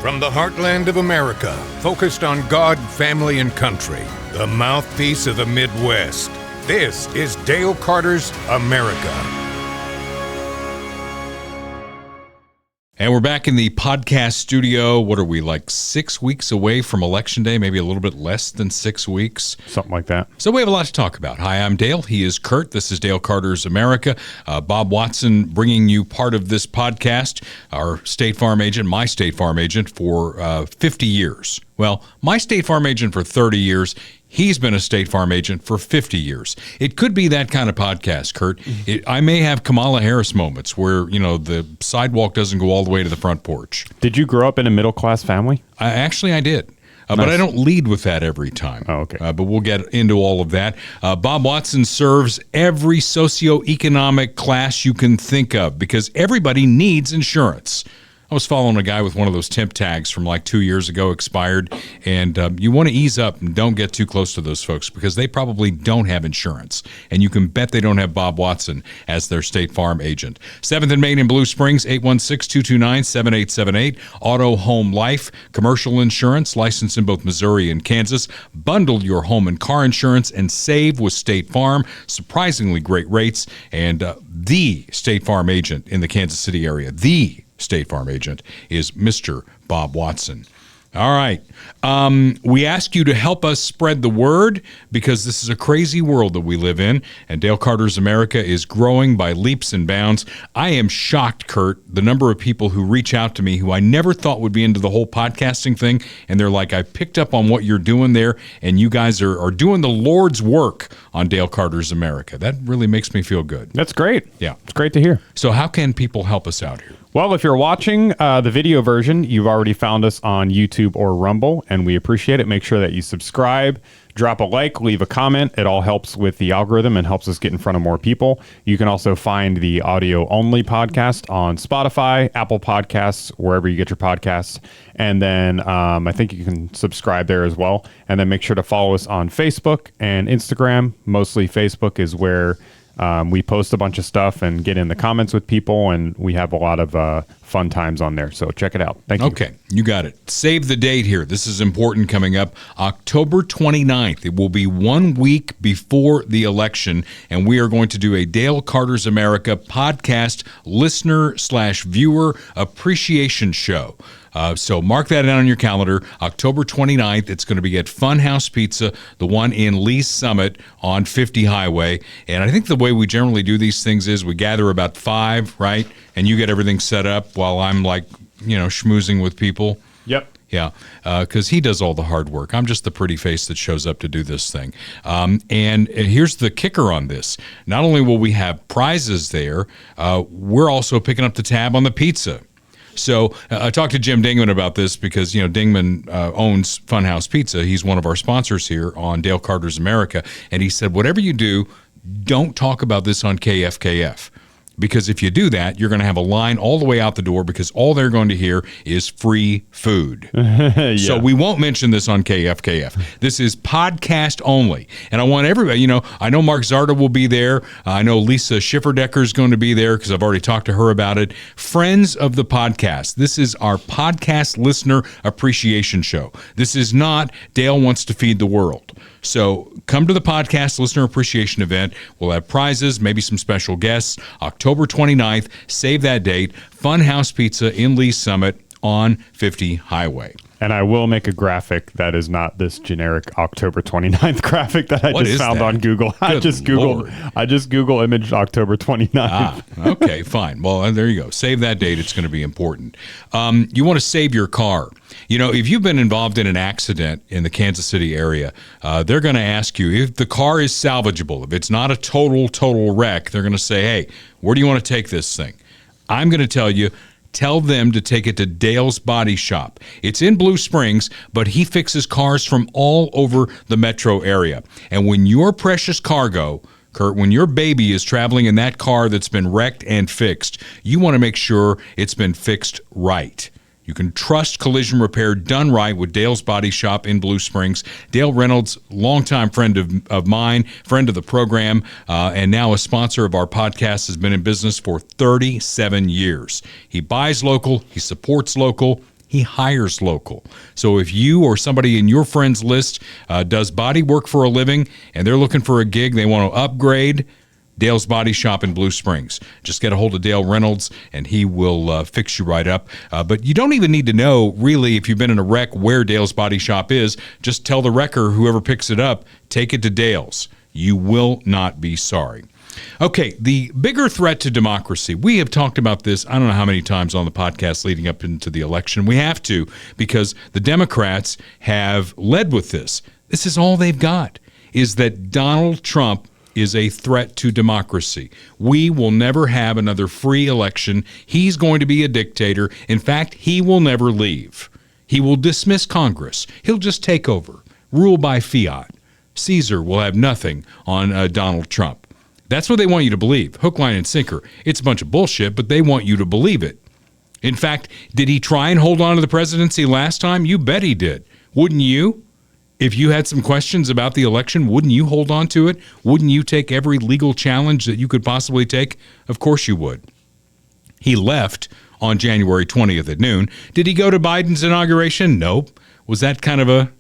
From the heartland of America, focused on God, family, and country, the mouthpiece of the Midwest. This is Dale Carter's America. And we're back in the podcast studio. What are we, like 6 weeks away from Election Day? Maybe a little bit less than 6 weeks. Something like that. So we have a lot to talk about. Hi, I'm Dale. He is Kurt. This is Dale Carter's America. Bob Watson bringing you part of this podcast, our State Farm agent, my State Farm agent for 50 years. Well, my State Farm agent for 30 years. He's been a State Farm agent for 50 years. It could be that kind of podcast, Kurt. I may have Kamala Harris moments where, you know, the sidewalk doesn't go all the way to the front porch. Did you grow up in a middle-class family? Actually, I did. Nice. But I don't lead with that every time. Oh, okay. But we'll get into all of that. Bob Watson serves every socioeconomic class you can think of because everybody needs insurance. I was following a guy with one of those temp tags from like 2 years ago, expired, and you want to ease up and don't get too close to those folks because they probably don't have insurance, and you can bet they don't have Bob Watson as their State Farm agent. 7th and Main in Blue Springs, 816-229-7878. Auto, Home, Life, commercial insurance, licensed in both Missouri and Kansas. Bundle your home and car insurance and save with State Farm. Surprisingly great rates, and the State Farm agent in the Kansas City area, the State Farm agent is Mr. Bob Watson. All right. We ask you to help us spread the word because this is a crazy world that we live in, and Dale Carter's America is growing by leaps and bounds. I am shocked, Kurt, the number of people who reach out to me who I never thought would be into the whole podcasting thing, and they're like, I picked up on what you're doing there, and you guys are doing the Lord's work on Dale Carter's America. That really makes me feel good. That's great. Yeah. It's great to hear. So how can people help us out here? Well, if you're watching the video version, you've already found us on YouTube or Rumble, and we appreciate it. Make sure that you subscribe, drop a like, leave a comment. It all helps with the algorithm and helps us get in front of more people. You can also find the audio-only podcast on Spotify, Apple Podcasts, wherever you get your podcasts. And then I think you can subscribe there as well. And then make sure to follow us on Facebook and Instagram. Mostly Facebook is where we post a bunch of stuff and get in the comments with people, and we have a lot of fun times on there. So check it out. Thank you. Okay, you got it. Save the date here. This is important coming up. October 29th. It will be 1 week before the election, and we are going to do a Dale Carter's America podcast listener/viewer appreciation show. So mark that down on your calendar, October 29th. It's going to be at Funhouse Pizza, the one in Lee's Summit on 50 Highway. And I think the way we generally do these things is we gather about 5, right? And you get everything set up while I'm like, you know, schmoozing with people. Yep. Yeah, because he does all the hard work. I'm just the pretty face that shows up to do this thing. And here's the kicker on this. Not only will we have prizes there, we're also picking up the tab on the pizza. So I talked to Jim Dingman about this because, you know, Dingman owns Funhouse Pizza. He's one of our sponsors here on Dale Carter's America. And he said, whatever you do, don't talk about this on KFKF. Because if you do that, you're going to have a line all the way out the door because all they're going to hear is free food. Yeah. So we won't mention this on KFKF. This is podcast only. And I want everybody, you know, I know Mark Zarda will be there. I know Lisa Schifferdecker is going to be there because I've already talked to her about it. Friends of the podcast. This is our podcast listener appreciation show. This is not Dale Wants to Feed the World. So come to the podcast listener appreciation event. We'll have prizes, maybe some special guests. October 29th, save that date. Funhouse Pizza in Lee's Summit on 50 Highway. And I will make a graphic that is not this generic October 29th graphic that I just found on Google. I just Google imaged October 29th. Okay, fine. Well, there you go. Save that date. It's going to be important. You want to save your car. You know, if you've been involved in an accident in the Kansas City area, they're going to ask you if the car is salvageable. If it's not a total wreck, they're going to say, hey, where do you want to take this thing? I'm going to tell you, tell them to take it to Dale's Body Shop. It's in Blue Springs, but he fixes cars from all over the metro area. And when your precious cargo, Kurt, when your baby is traveling in that car that's been wrecked and fixed, you want to make sure it's been fixed right. You can trust collision repair done right with Dale's Body Shop in Blue Springs. Dale Reynolds, longtime friend of mine, friend of the program, and now a sponsor of our podcast, has been in business for 37 years. He buys local. He supports local. He hires local. So if you or somebody in your friends list does body work for a living and they're looking for a gig, they want to upgrade, Dale's Body Shop in Blue Springs. Just get a hold of Dale Reynolds, and he will fix you right up. But you don't even need to know, really, if you've been in a wreck, where Dale's Body Shop is. Just tell the wrecker, whoever picks it up, take it to Dale's. You will not be sorry. Okay, the bigger threat to democracy. We have talked about this, I don't know how many times on the podcast leading up into the election. We have to, because the Democrats have led with this. This is all they've got, is that Donald Trump is a threat to democracy. We will never have another free election. He's going to be a dictator. In fact, he will never leave. He will dismiss Congress. He'll just take over, rule by fiat. Caesar will have nothing on Donald Trump. That's what they want you to believe. Hook, line, and sinker. It's a bunch of bullshit, but they want you to believe it. In fact, did he try and hold on to the presidency last time? You bet he did. Wouldn't you? If you had some questions about the election, wouldn't you hold on to it? Wouldn't you take every legal challenge that you could possibly take? Of course you would. He left on January 20th at noon. Did he go to Biden's inauguration? Nope. Was that kind of a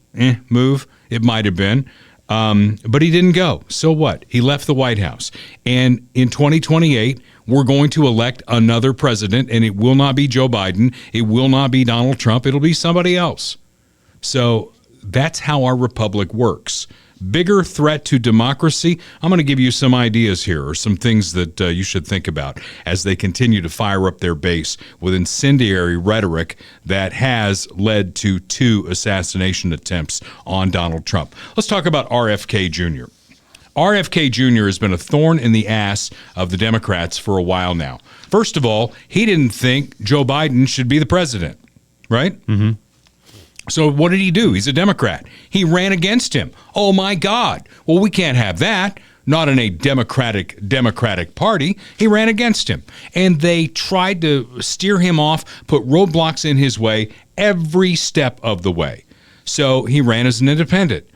move? It might have been. But he didn't go. So what? He left the White House. And in 2028, we're going to elect another president, and it will not be Joe Biden. It will not be Donald Trump. It'll be somebody else. So that's how our republic works. Bigger threat to democracy. I'm going to give you some ideas here, or some things that you should think about as they continue to fire up their base with incendiary rhetoric that has led to 2 assassination attempts on Donald Trump. Let's talk about RFK Jr. RFK Jr. has been a thorn in the ass of the Democrats for a while now. First of all, he didn't think Joe Biden should be the president, right? Mm-hmm. So what did he do? He's a Democrat. He ran against him. Oh, my God. Well, we can't have that. Not in a Democratic Party. He ran against him. And they tried to steer him off, put roadblocks in his way every step of the way. So he ran as an independent.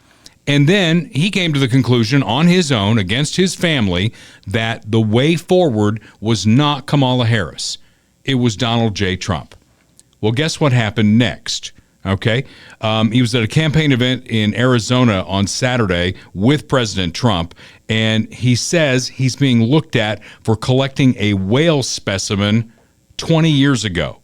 And then he came to the conclusion on his own, against his family, that the way forward was not Kamala Harris. It was Donald J. Trump. Well, guess what happened next? Okay. He was at a campaign event in Arizona on Saturday with President Trump, and he says he's being looked at for collecting a whale specimen 20 years ago.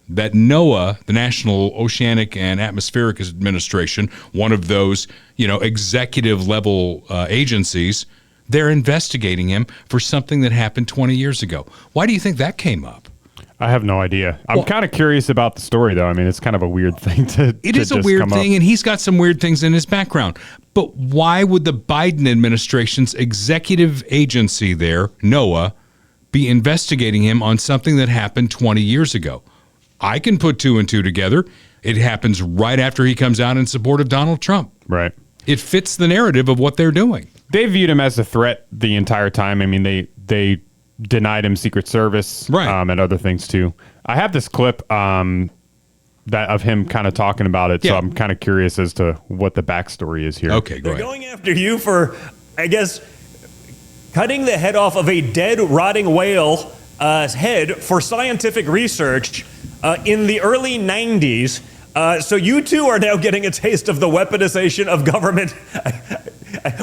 That NOAA, the National Oceanic and Atmospheric Administration, one of those, executive level agencies, they're investigating him for something that happened 20 years ago. Why do you think that came up? I have no idea. I'm kind of curious about the story, though. I mean, it's kind of a weird thing to. It is a weird thing, and he's got some weird things in his background. But why would the Biden administration's executive agency there, NOAA, be investigating him on something that happened 20 years ago? I can put 2 and 2 together. It happens right after he comes out in support of Donald Trump. Right. It fits the narrative of what they're doing. They viewed him as a threat the entire time. I mean, they denied him Secret Service, right, and other things too. I have this clip that of him kind of talking about it, so I'm kind of curious as to what the backstory is here. Okay, go ahead. They're going after you for, I guess, cutting the head off of a dead, rotting whale head for scientific research in the early 90s. So you two are now getting a taste of the weaponization of government.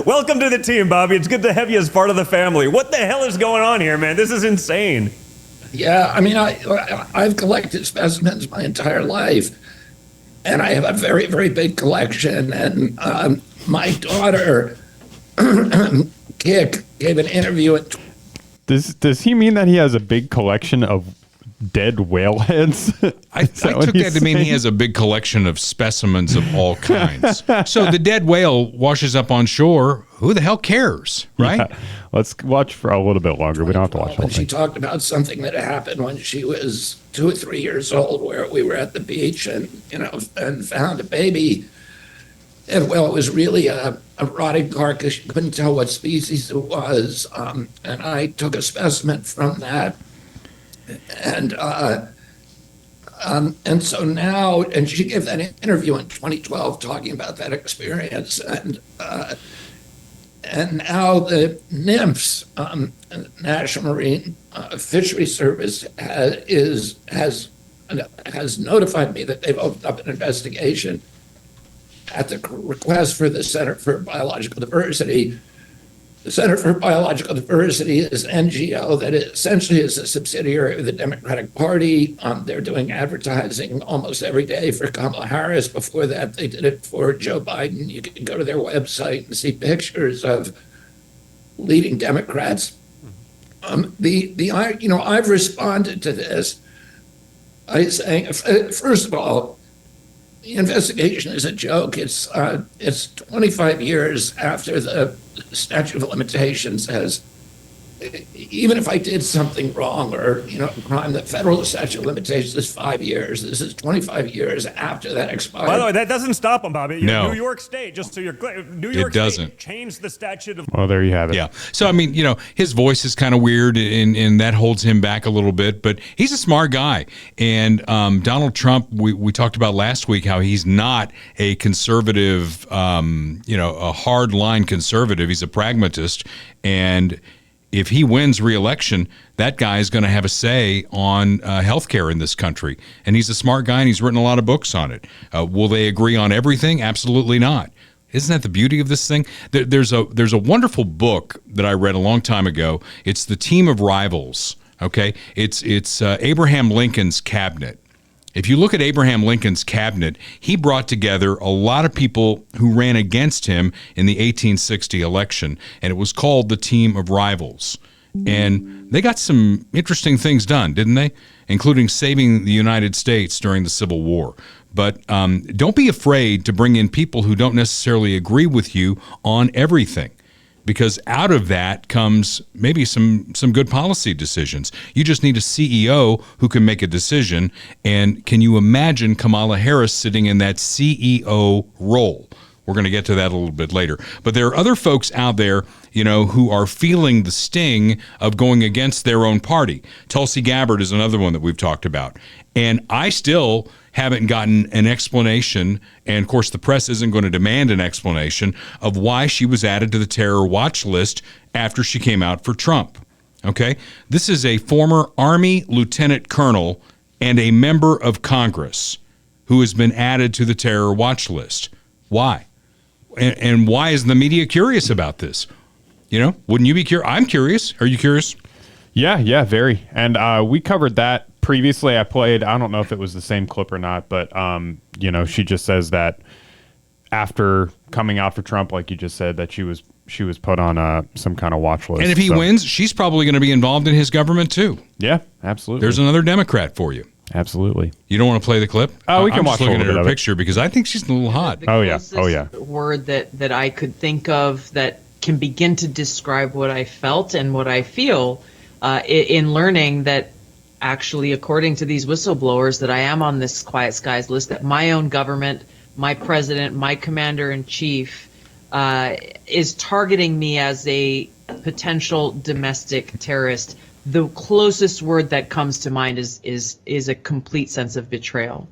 Welcome to the team, Bobby. It's good to have you as part of the family. What the hell is going on here, man? This is insane. Yeah, I mean, I've collected specimens my entire life, and I have a very, very big collection. And my daughter, Kik, gave an interview at... Does he mean that he has a big collection of dead whale heads? I took that to mean he has a big collection of specimens of all kinds. So the dead whale washes up on shore. Who the hell cares, right? Yeah. Let's watch for a little bit longer. We don't have to watch the whole thing. She talked about something that happened when she was 2 or 3 years old, where we were at the beach and found a baby. And well, it was really a rotting carcass. You couldn't tell what species it was. And I took a specimen from that. And so now, and she gave that interview in 2012 talking about that experience, and now the NMFS, National Marine Fisheries Service, has has notified me that they've opened up an investigation at the request for the Center for Biological Diversity. The Center for Biological Diversity is an NGO that essentially is a subsidiary of the Democratic Party. They're doing advertising almost every day for Kamala Harris. Before that, they did it for Joe Biden. You can go to their website and see pictures of leading Democrats. I've responded to this by saying, first of all, the investigation is a joke. It's 25 years after the statute of limitations has, even if I did something wrong or, a crime, the federal statute of limitations is 5 years. This is 25 years after that expired. By the way, that doesn't stop them, Bobby. No. New York State, just so you're clear, New York doesn't. State changed the statute of... Well, there you have it. Yeah. So, I mean, his voice is kind of weird and that holds him back a little bit, but he's a smart guy. And Donald Trump, we talked about last week how he's not a conservative, a hard-line conservative. He's a pragmatist. And if he wins re-election, that guy is going to have a say on healthcare in this country. And he's a smart guy, and he's written a lot of books on it. Will they agree on everything? Absolutely not. Isn't that the beauty of this thing? There's a wonderful book that I read a long time ago. It's The Team of Rivals. Okay, it's Abraham Lincoln's cabinet. If you look at Abraham Lincoln's cabinet, he brought together a lot of people who ran against him in the 1860 election, and it was called the Team of Rivals. And they got some interesting things done, didn't they? Including saving the United States during the Civil War. But don't be afraid to bring in people who don't necessarily agree with you on everything, because out of that comes maybe some good policy decisions. You just need a CEO who can make a decision. And can you imagine Kamala Harris sitting in that CEO role? We're going to get to that a little bit later. But there are other folks out there, who are feeling the sting of going against their own party. Tulsi Gabbard is another one that we've talked about. And I still haven't gotten an explanation, and of course the press isn't going to demand an explanation, of why she was added to the terror watch list after she came out for Trump. Okay? This is a former Army lieutenant colonel and a member of Congress who has been added to the terror watch list. Why? And why is the media curious about this? Wouldn't you be curious? I'm curious. Are you curious? Yeah, very. And we covered that previously. I don't know if it was the same clip or not, but, she just says that after coming out for Trump, like you just said, that she was put on some kind of watch list. And if he wins, she's probably going to be involved in his government too. Yeah, absolutely. There's another Democrat for you. Absolutely. You don't want to play the clip? Oh, we can watch a little bit bit of of her it. picture because I think she's a little hot. Oh yeah. Word that I could think of that can begin to describe what I felt and what I feel in learning that actually, according to these whistleblowers, that I am on this Quiet Skies list, that my own government, my president, my commander-in-chief is targeting me as a potential domestic terrorist. The closest word that comes to mind is a complete sense of betrayal.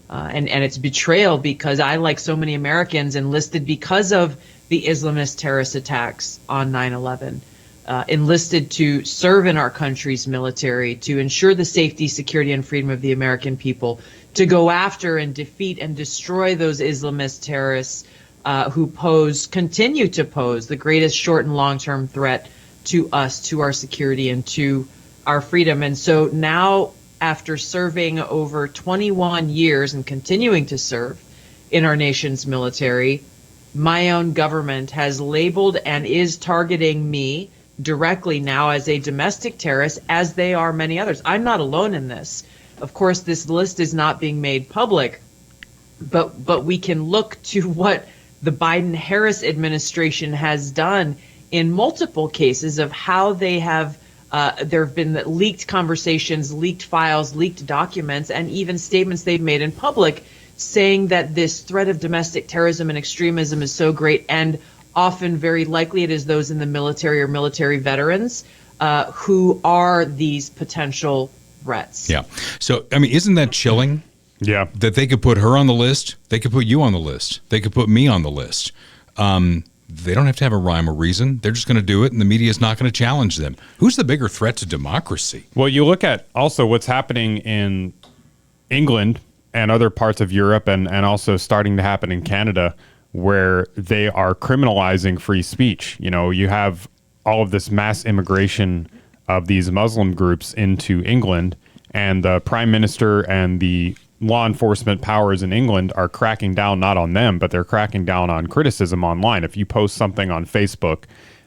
And it's betrayal because I, like so many Americans, enlisted because of the Islamist terrorist attacks on 9/11. Enlisted to serve in our country's military, to ensure the safety, security, and freedom of the American people, to go after and defeat and destroy those Islamist terrorists who continue to pose the greatest short and long-term threat to us, to our security, and to our freedom. And so now, after serving over 21 years and continuing to serve in our nation's military, my own government has labeled and is targeting me directly now as a domestic terrorist, as they are many others. I'm not alone in this. Of course, this list is not being made public, but we can look to what the Biden-Harris administration has done in multiple cases of how they have there have been leaked conversations, leaked files, leaked documents, and even statements they've made in public saying that this threat of domestic terrorism and extremism is so great, and often very likely it is those in the military or military veterans who are these potential threats. Yeah. So, I mean, isn't that chilling? Yeah. That they could put her on the list. They could put you on the list. They could put me on the list. They don't have to have a rhyme or reason. They're just going to do it, and the media is not going to challenge them. Who's the bigger threat to democracy? Well, you look at also what's happening in England and other parts of Europe and also starting to happen in Canada where they are criminalizing free speech. You know, you have all of this mass immigration of these Muslim groups into England, and the Prime Minister and the law enforcement powers in England are cracking down not on them, but they're cracking down on criticism online. If you post something on Facebook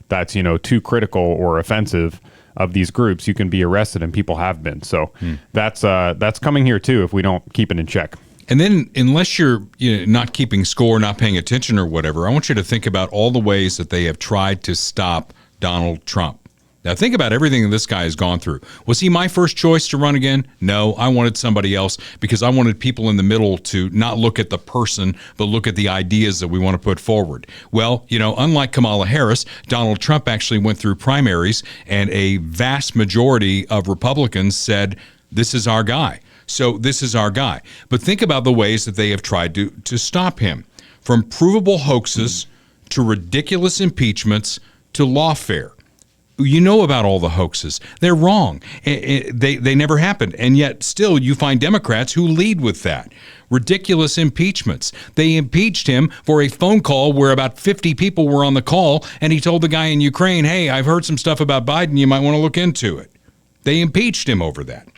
that's, you know, too critical or offensive of these groups, you can be arrested, and people have been. So that's coming here too if we don't keep it in check. And then, unless you're not keeping score, not paying attention or whatever, I want you to think about all the ways that they have tried to stop Donald Trump. Now, think about everything that this guy has gone through. Was he my first choice to run again? No, I wanted somebody else because I wanted people in the middle to not look at the person, but look at the ideas that we want to put forward. Well, you know, unlike Kamala Harris, Donald Trump actually went through primaries, and a vast majority of Republicans said, this is our guy. So this is our guy. But think about the ways that they have tried to stop him, from provable hoaxes to ridiculous impeachments to lawfare. You know about all the hoaxes. They're wrong. They never happened. And yet still you find Democrats who lead with that. Ridiculous impeachments. They impeached him for a phone call where about 50 people were on the call, and he told the guy in Ukraine, hey, I've heard some stuff about Biden. You might want to look into it. They impeached him over that.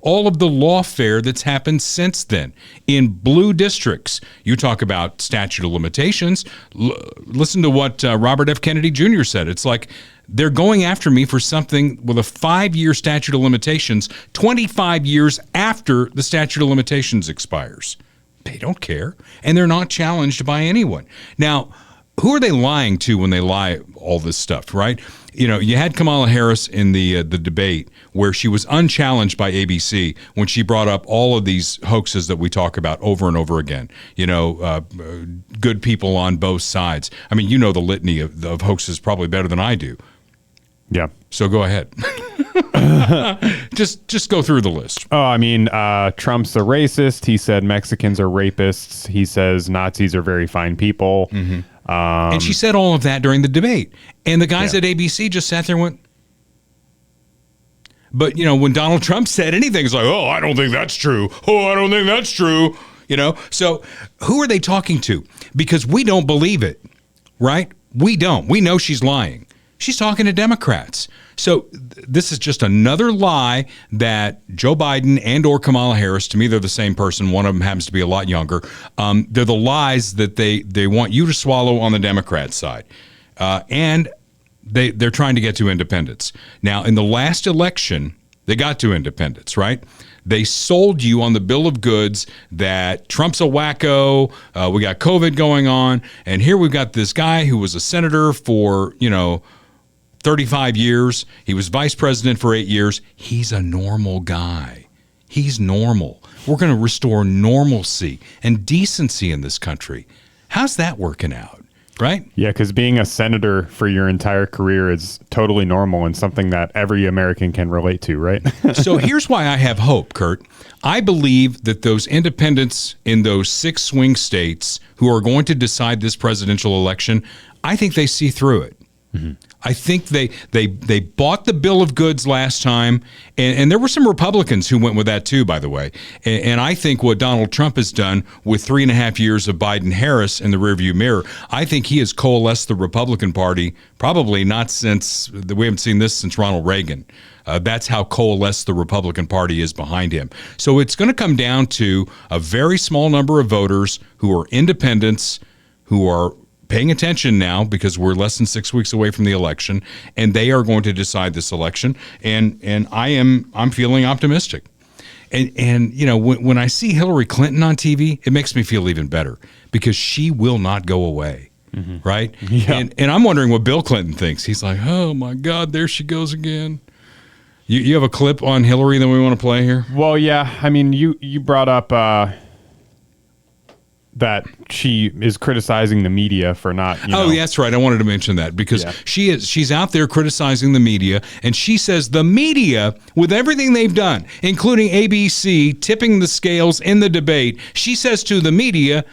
All of the lawfare that's happened since then in blue districts. You talk about statute of limitations. Listen to what Robert F. Kennedy Jr. said. It's like they're going after me for something with a 5-year statute of limitations, 25 years after the statute of limitations expires. They don't care, and they're not challenged by anyone. Now, who are they lying to when they lie all this stuff, right? You know, you had Kamala Harris in the debate where she was unchallenged by ABC when she brought up all of these hoaxes that we talk about over and over again. You know, good people on both sides. I mean, you know the litany of hoaxes probably better than I do. Yeah. So go ahead. just go through the list. Oh, I mean, Trump's a racist. He said Mexicans are rapists. He says Nazis are very fine people. Mm-hmm. And she said all of that during the debate. And the guys at ABC just sat there and went. But, you know, when Donald Trump said anything, it's like, oh, I don't think that's true. Oh, I don't think that's true. You know, so who are they talking to? Because we don't believe it, right? We don't. We know she's lying. She's talking to Democrats. So this is just another lie that Joe Biden and or Kamala Harris, to me, they're the same person. One of them happens to be a lot younger. They're the lies that they want you to swallow on the Democrat side. And they're trying to get to independence. Now, in the last election, they got to independence, right? They sold you on the bill of goods that Trump's a wacko, we got COVID going on, and here we've got this guy who was a senator for, 35 years. He was vice president for 8 years. He's a normal guy. He's normal. We're going to restore normalcy and decency in this country. How's that working out, right? Yeah, because being a senator for your entire career is totally normal and something that every American can relate to, right? So here's why I have hope, Kurt. I believe that those independents in those 6 swing states who are going to decide this presidential election, I think they see through it. Mm-hmm. I think they bought the bill of goods last time, and there were some Republicans who went with that too, by the way. And I think what Donald Trump has done with 3.5 years of Biden-Harris in the rearview mirror, I think he has coalesced the Republican Party, probably not since, we haven't seen this since Ronald Reagan. That's how coalesced the Republican Party is behind him. So it's going to come down to a very small number of voters who are independents, who are paying attention now because we're less than 6 weeks away from the election, and they are going to decide this election. And I'm feeling optimistic. And when I see Hillary Clinton on TV, it makes me feel even better because she will not go away. Mm-hmm. Right? Yeah. And I'm wondering what Bill Clinton thinks. He's like, oh my God, there she goes again. You have a clip on Hillary that we want to play here? Well, yeah. I mean, you brought up that she is criticizing the media for not. Oh, that's right. I wanted to mention that because she's out there criticizing the media, and she says the media, with everything they've done, including ABC tipping the scales in the debate, she says to the media,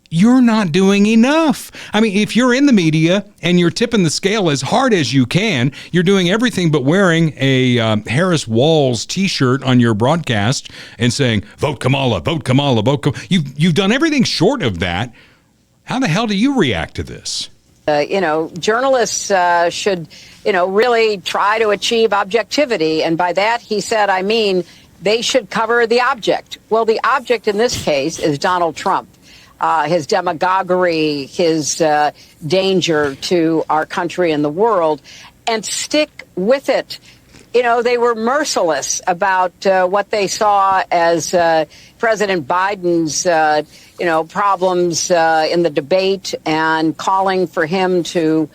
you're not doing enough. I mean, if you're in the media and you're tipping the scale as hard as you can, you're doing everything but wearing a Harris Walls T-shirt on your broadcast and saying, vote Kamala, vote Kamala, vote Kamala. You've done everything short of that. How the hell do you react to this? Journalists should, really try to achieve objectivity. And by that, he said, I mean, they should cover the object. Well, the object in this case is Donald Trump. His demagoguery, his danger to our country and the world, and stick with it. They were merciless about what they saw as President Biden's, problems in the debate and calling for him to...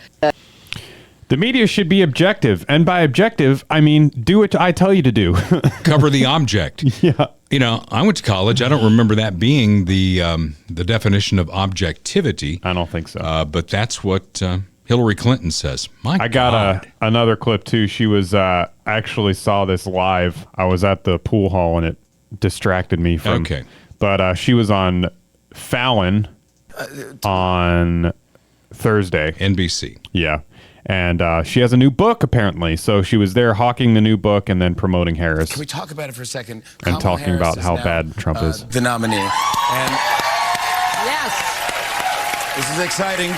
The media should be objective. And by objective, I mean, do what I tell you to do. Cover the object. Yeah. I went to college. I don't remember that being the definition of objectivity. I don't think so. But that's what Hillary Clinton says. I got another clip, too. She was actually saw this live. I was at the pool hall, and it distracted me from... Okay. But she was on Fallon on Thursday. NBC. Yeah. And she has a new book, apparently. So she was there hawking the new book and then promoting Harris. Can we talk about it for a second? And talking about how bad Trump is. The nominee. And Yes. this is exciting.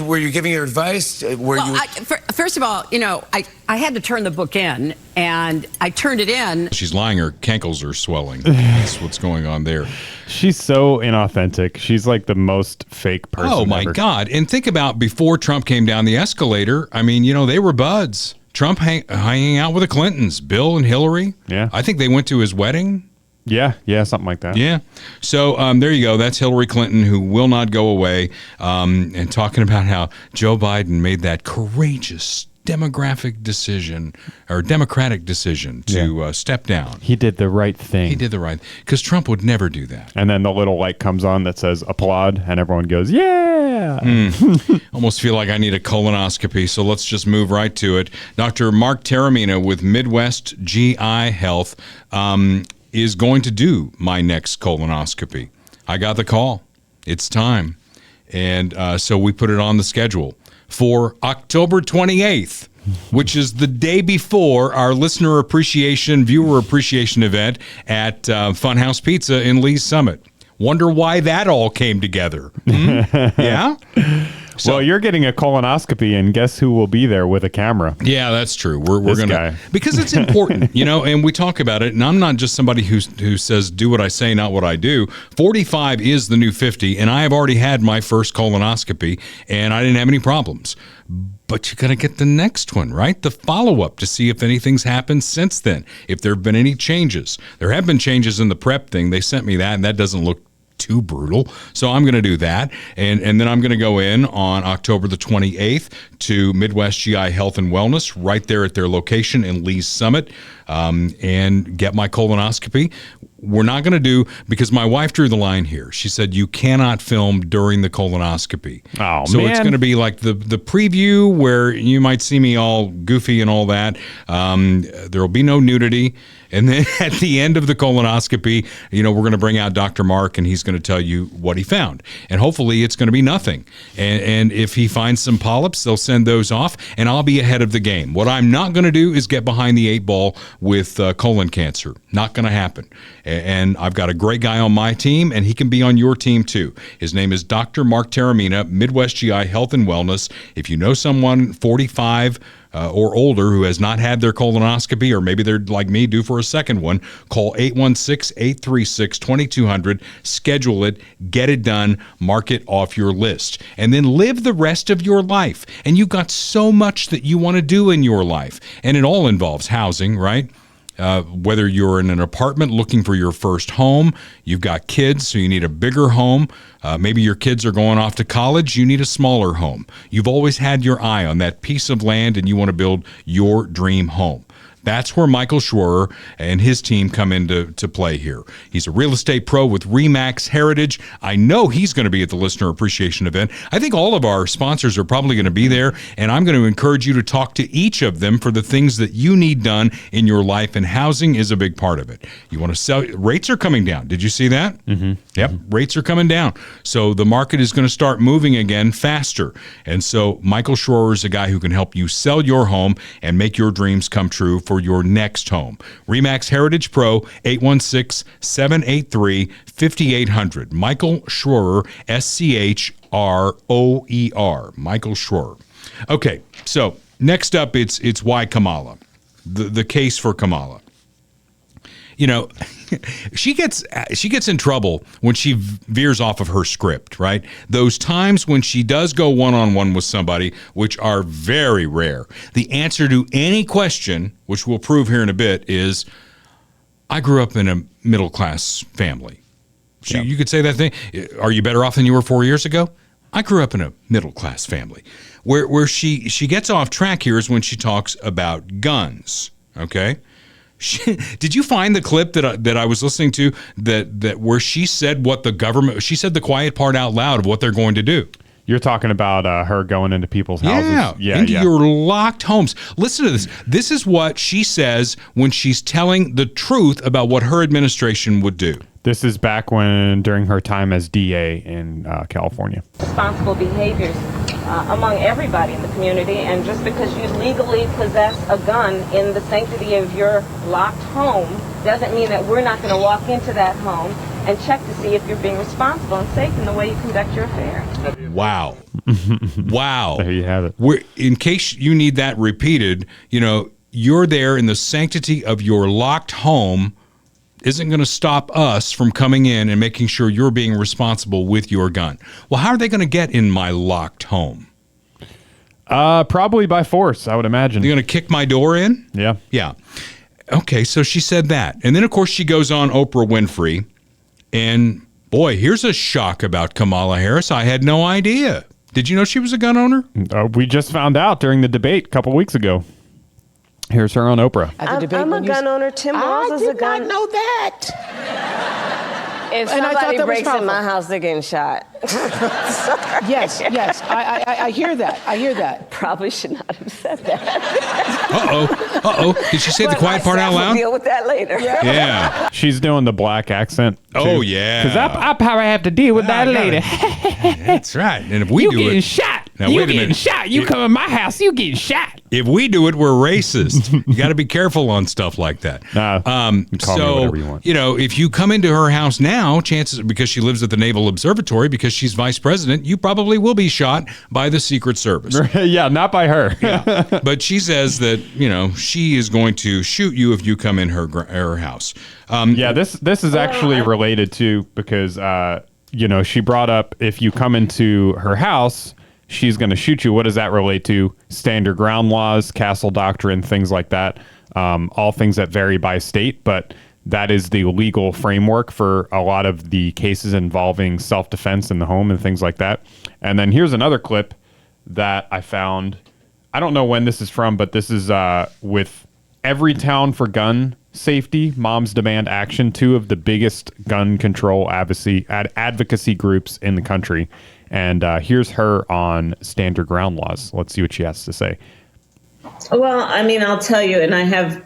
Were you giving your advice? First of all, I had to turn the book in, and I turned it in. She's lying. Her cankles are swelling. That's what's going on there. She's so inauthentic. She's like the most fake person Oh, my ever. God. And think about before Trump came down the escalator. I mean, they were buds. Trump hanging out with the Clintons, Bill and Hillary. Yeah. I think they went to his wedding. Yeah, something like that. Yeah. So there you go. That's Hillary Clinton, who will not go away, and talking about how Joe Biden made that courageous democratic decision to step down. He did the right thing. He did the right, because Trump would never do that. And then the little light comes on that says applaud, and everyone goes, yeah. Almost feel like I need a colonoscopy, so let's just move right to it. Dr. Mark Taramina with Midwest GI Health is going to do my next colonoscopy. I got the call. It's time. And so we put it on the schedule for October 28th, which is the day before our listener appreciation, viewer appreciation event at Funhouse Pizza in Lee's Summit. Wonder why that all came together. Yeah? So, well, you're getting a colonoscopy, and guess who will be there with a camera? Yeah, that's true. We're This gonna guy. because it's important, and we talk about it. And I'm not just somebody who says do what I say, not what I do. 45 is the new 50, and I have already had my first colonoscopy, and I didn't have any problems. But you got to get the next one, right? The follow-up to see if anything's happened since then, if there have been any changes. There have been changes in the prep thing. They sent me that, and that doesn't look too brutal. So I'm going to do that. And then I'm going to go in on October the 28th to Midwest GI Health and Wellness right there at their location in Lee's Summit and get my colonoscopy. We're not going to do, because my wife drew the line here. She said, you cannot film during the colonoscopy. Oh, so man. it's going to be like the preview where you might see me all goofy and all that. There will be no nudity. And then at the end of the colonoscopy, we're going to bring out Dr. Mark, and he's going to tell you what he found. And hopefully it's going to be nothing. And if he finds some polyps, they'll send those off, and I'll be ahead of the game. What I'm not going to do is get behind the 8 ball with colon cancer. Not going to happen. And I've got a great guy on my team, and he can be on your team too. His name is Dr. Mark Taramina, Midwest GI Health and Wellness. If you know someone 45 or older who has not had their colonoscopy, or maybe they're like me, due for a second one, call 816-836-2200, schedule it, get it done, mark it off your list, and then live the rest of your life. And you've got so much that you want to do in your life, and it all involves housing, right? Whether you're in an apartment looking for your first home, you've got kids, so you need a bigger home. Maybe your kids are going off to college, you need a smaller home. You've always had your eye on that piece of land, and you want to build your dream home. That's where Michael Schwerer and his team come into play here. He's a real estate pro with RE/MAX Heritage. I know he's going to be at the listener appreciation event. I think all of our sponsors are probably going to be there, and I'm going to encourage you to talk to each of them for the things that you need done in your life, and housing is a big part of it. You want to sell, rates are coming down. Did you see that? Mm-hmm. Yep, rates are coming down. So the market is going to start moving again faster. And so Michael Schroer is a guy who can help you sell your home and make your dreams come true for your next home. RE/MAX Heritage Pro, 816-783-5800. Michael Schroer, Schroer. Michael Schroer. Okay, so next up, it's why Kamala, the case for Kamala. You know, she gets in trouble when she veers off of her script, right? Those times when she does go one-on-one with somebody, which are very rare. The answer to any question, which we'll prove here in a bit, is, I grew up in a middle-class family. You could say that thing. Are you better off than you were 4 years ago? I grew up in a middle-class family. Where she gets off track here is when she talks about guns, okay? Did you find the clip that I was listening to that where she said what the government, she said the quiet part out loud of what they're going to do? You're talking about her going into people's houses? Into your locked homes. Listen to this. This is what she says when she's telling the truth about what her administration would do. This is back during her time as DA in California. Responsible behaviors among everybody in the community, and just because you legally possess a gun in the sanctity of your locked home doesn't mean that we're not going to walk into that home and check to see if you're being responsible and safe in the way you conduct your affairs. Wow. Wow. There you have it. In case you need that repeated, you're there in the sanctity of your locked home isn't going to stop us from coming in and making sure you're being responsible with your gun. Well, how are they going to get in my locked home? Probably by force, I would imagine. They're going to kick my door in? Yeah. Yeah. Okay, so she said that. And then, of course, she goes on Oprah Winfrey. And, boy, here's a shock about Kamala Harris. I had no idea. Did you know she was a gun owner? We just found out during the debate a couple weeks ago. Here's her on Oprah. I'm a gun owner. Tim Walz is a gun. I did not know that. If somebody breaks in my house, they're getting shot. Yes. I hear that. I hear that. Probably should not have said that. Uh-oh. Did she say the quiet part out loud? We'll deal with that later. Yeah. She's doing the black accent, too. Oh, yeah. Because I probably have to deal with that later. That's right. And if we do it... You getting shot. Now, You wait a getting minute. shot. You come in my house, you getting shot. If we do it, we're racist. You got to be careful on stuff like that. Call me whatever you want. If you come into her house now, chances, because she lives at the Naval Observatory, because she's vice president, you probably will be shot by the Secret Service. Yeah, not by her. Yeah. But she says that, she is going to shoot you if you come in her house. This is actually related to, because, she brought up, if you come into her house, she's going to shoot you. What does that relate to? Stand your ground laws, castle doctrine, things like that. All things that vary by state, but that is the legal framework for a lot of the cases involving self-defense in the home and things like that. And then here's another clip that I found. I don't know when this is from, but this is with Every Town for Gun Safety, Moms Demand Action, two of the biggest gun control advocacy groups in the country. And here's her on Stand Your Ground laws. Let's see what she has to say. Well, I'll tell you, and I have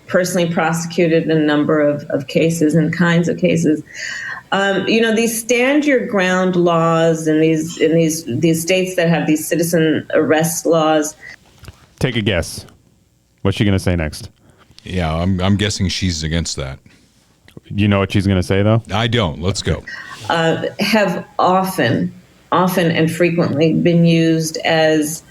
personally prosecuted a number of cases and kinds of cases. These stand your ground laws and these states that have these citizen arrest laws. Take a guess. What's she going to say next? Yeah, I'm guessing she's against that. You know what she's going to say, though? I don't. Let's go. Have often and frequently been used as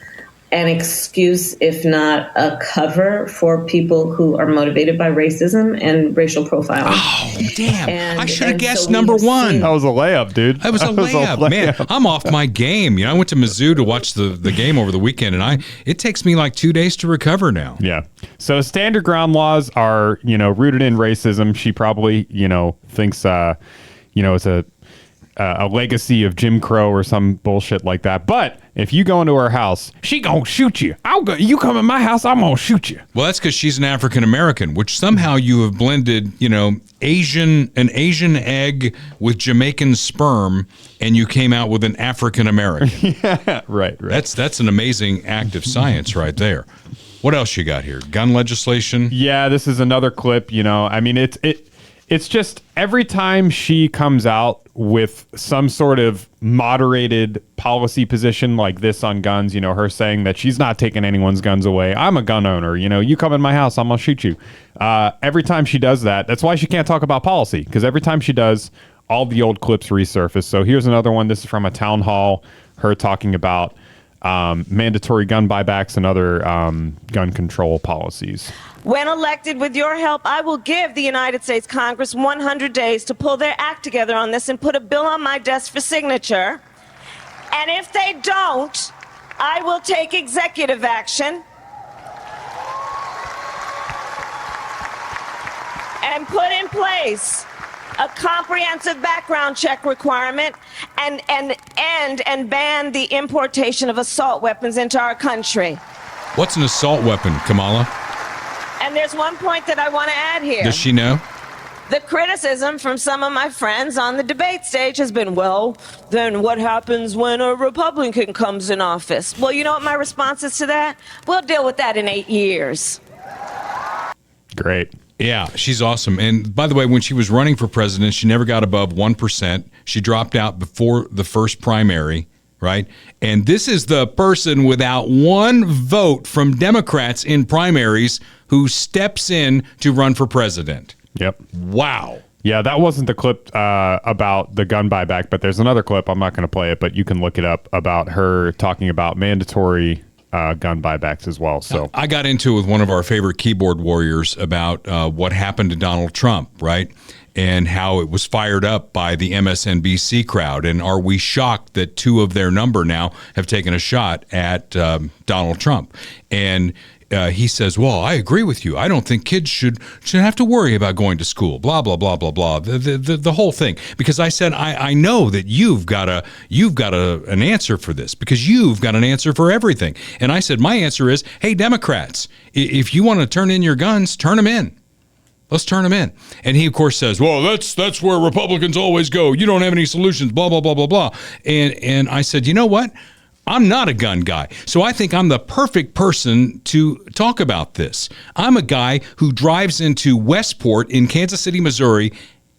an excuse, if not a cover, for people who are motivated by racism and racial profiling. Oh, damn. I should have guessed so number one. That was a layup, dude. That was a layup. Man, I'm off my game. I went to Mizzou to watch the game over the weekend, and it takes me like 2 days to recover now. Yeah. So stand your ground laws are, rooted in racism. She probably, thinks, it's a legacy of Jim Crow or some bullshit like that. But if you go into her house, she gonna shoot you. You come in my house, I'm gonna shoot you. Well, that's because she's an African American, which somehow you have blended, an Asian egg with Jamaican sperm, and you came out with an African American. Yeah, right. That's an amazing act of science right there. What else you got here? Gun legislation? Yeah, this is another clip. It's just every time she comes out with some sort of moderated policy position like this on guns, you know, her saying that she's not taking anyone's guns away. I'm a gun owner. You know, you come in my house, I'm going to shoot you. Every time she does that, that's why she can't talk about policy, because every time she does, all the old clips resurface. So here's another one. This is from a town hall, her talking about mandatory gun buybacks and other gun control policies. When elected with your help, I will give the United States Congress 100 days to pull their act together on this and put a bill on my desk for signature. And if they don't, I will take executive action and put in place a comprehensive background check requirement and ban the importation of assault weapons into our country. What's an assault weapon, Kamala? And there's one point that I want to add here. Does she know? The criticism from some of my friends on the debate stage has been, well, then what happens when a Republican comes in office? Well, you know what my response is to that? We'll deal with that in 8 years. Great. Yeah, she's awesome. And by the way, when she was running for president, she never got above 1%. She dropped out before the first primary, right? And this is the person without one vote from Democrats in primaries who steps in to run for president. Yep. Wow. Yeah, that wasn't the clip about the gun buyback, but there's another clip. I'm not going to play it, but you can look it up about her talking about mandatory gun buybacks as well. So I got into it with one of our favorite keyboard warriors about what happened to Donald Trump, right? And how it was fired up by the MSNBC crowd. And are we shocked that two of their number now have taken a shot at Donald Trump? And he says, well, I agree with you. I don't think kids should have to worry about going to school, blah, blah, blah, blah, blah, the whole thing. Because I said, I know that you've got an answer for this, because you've got an answer for everything. And I said, my answer is, hey, Democrats, if you want to turn in your guns, turn them in. Let's turn them in. And he, of course, says, well, that's where Republicans always go. You don't have any solutions, blah, blah, blah, blah, blah. And I said, you know what? I'm not a gun guy, so I think I'm the perfect person to talk about this. I'm a guy who drives into Westport in Kansas City, Missouri,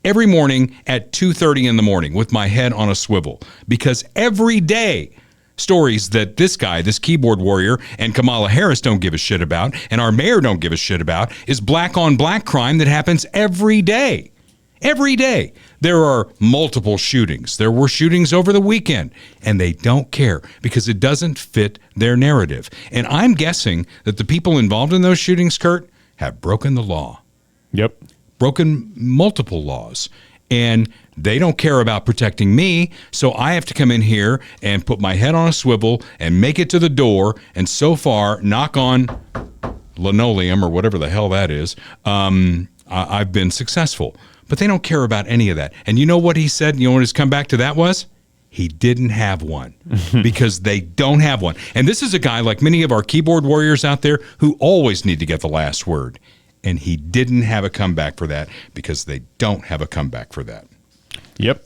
every morning at 2:30 in the morning with my head on a swivel, because every day stories that this guy, this keyboard warrior, and Kamala Harris don't give a shit about, and our mayor don't give a shit about, is black on black crime that happens every day. Every day. There are multiple shootings. There were shootings over the weekend, and they don't care because it doesn't fit their narrative. And I'm guessing that the people involved in those shootings, Kurt, have broken the law. Yep. Broken multiple laws. And they don't care about protecting me, so I have to come in here and put my head on a swivel and make it to the door, and so far, knock on linoleum or whatever the hell that is, I've been successful. But they don't care about any of that. And you know what he said? You know what his comeback to that was? He didn't have one because they don't have one. And this is a guy, like many of our keyboard warriors out there, who always need to get the last word. And he didn't have a comeback for that because they don't have a comeback for that. Yep.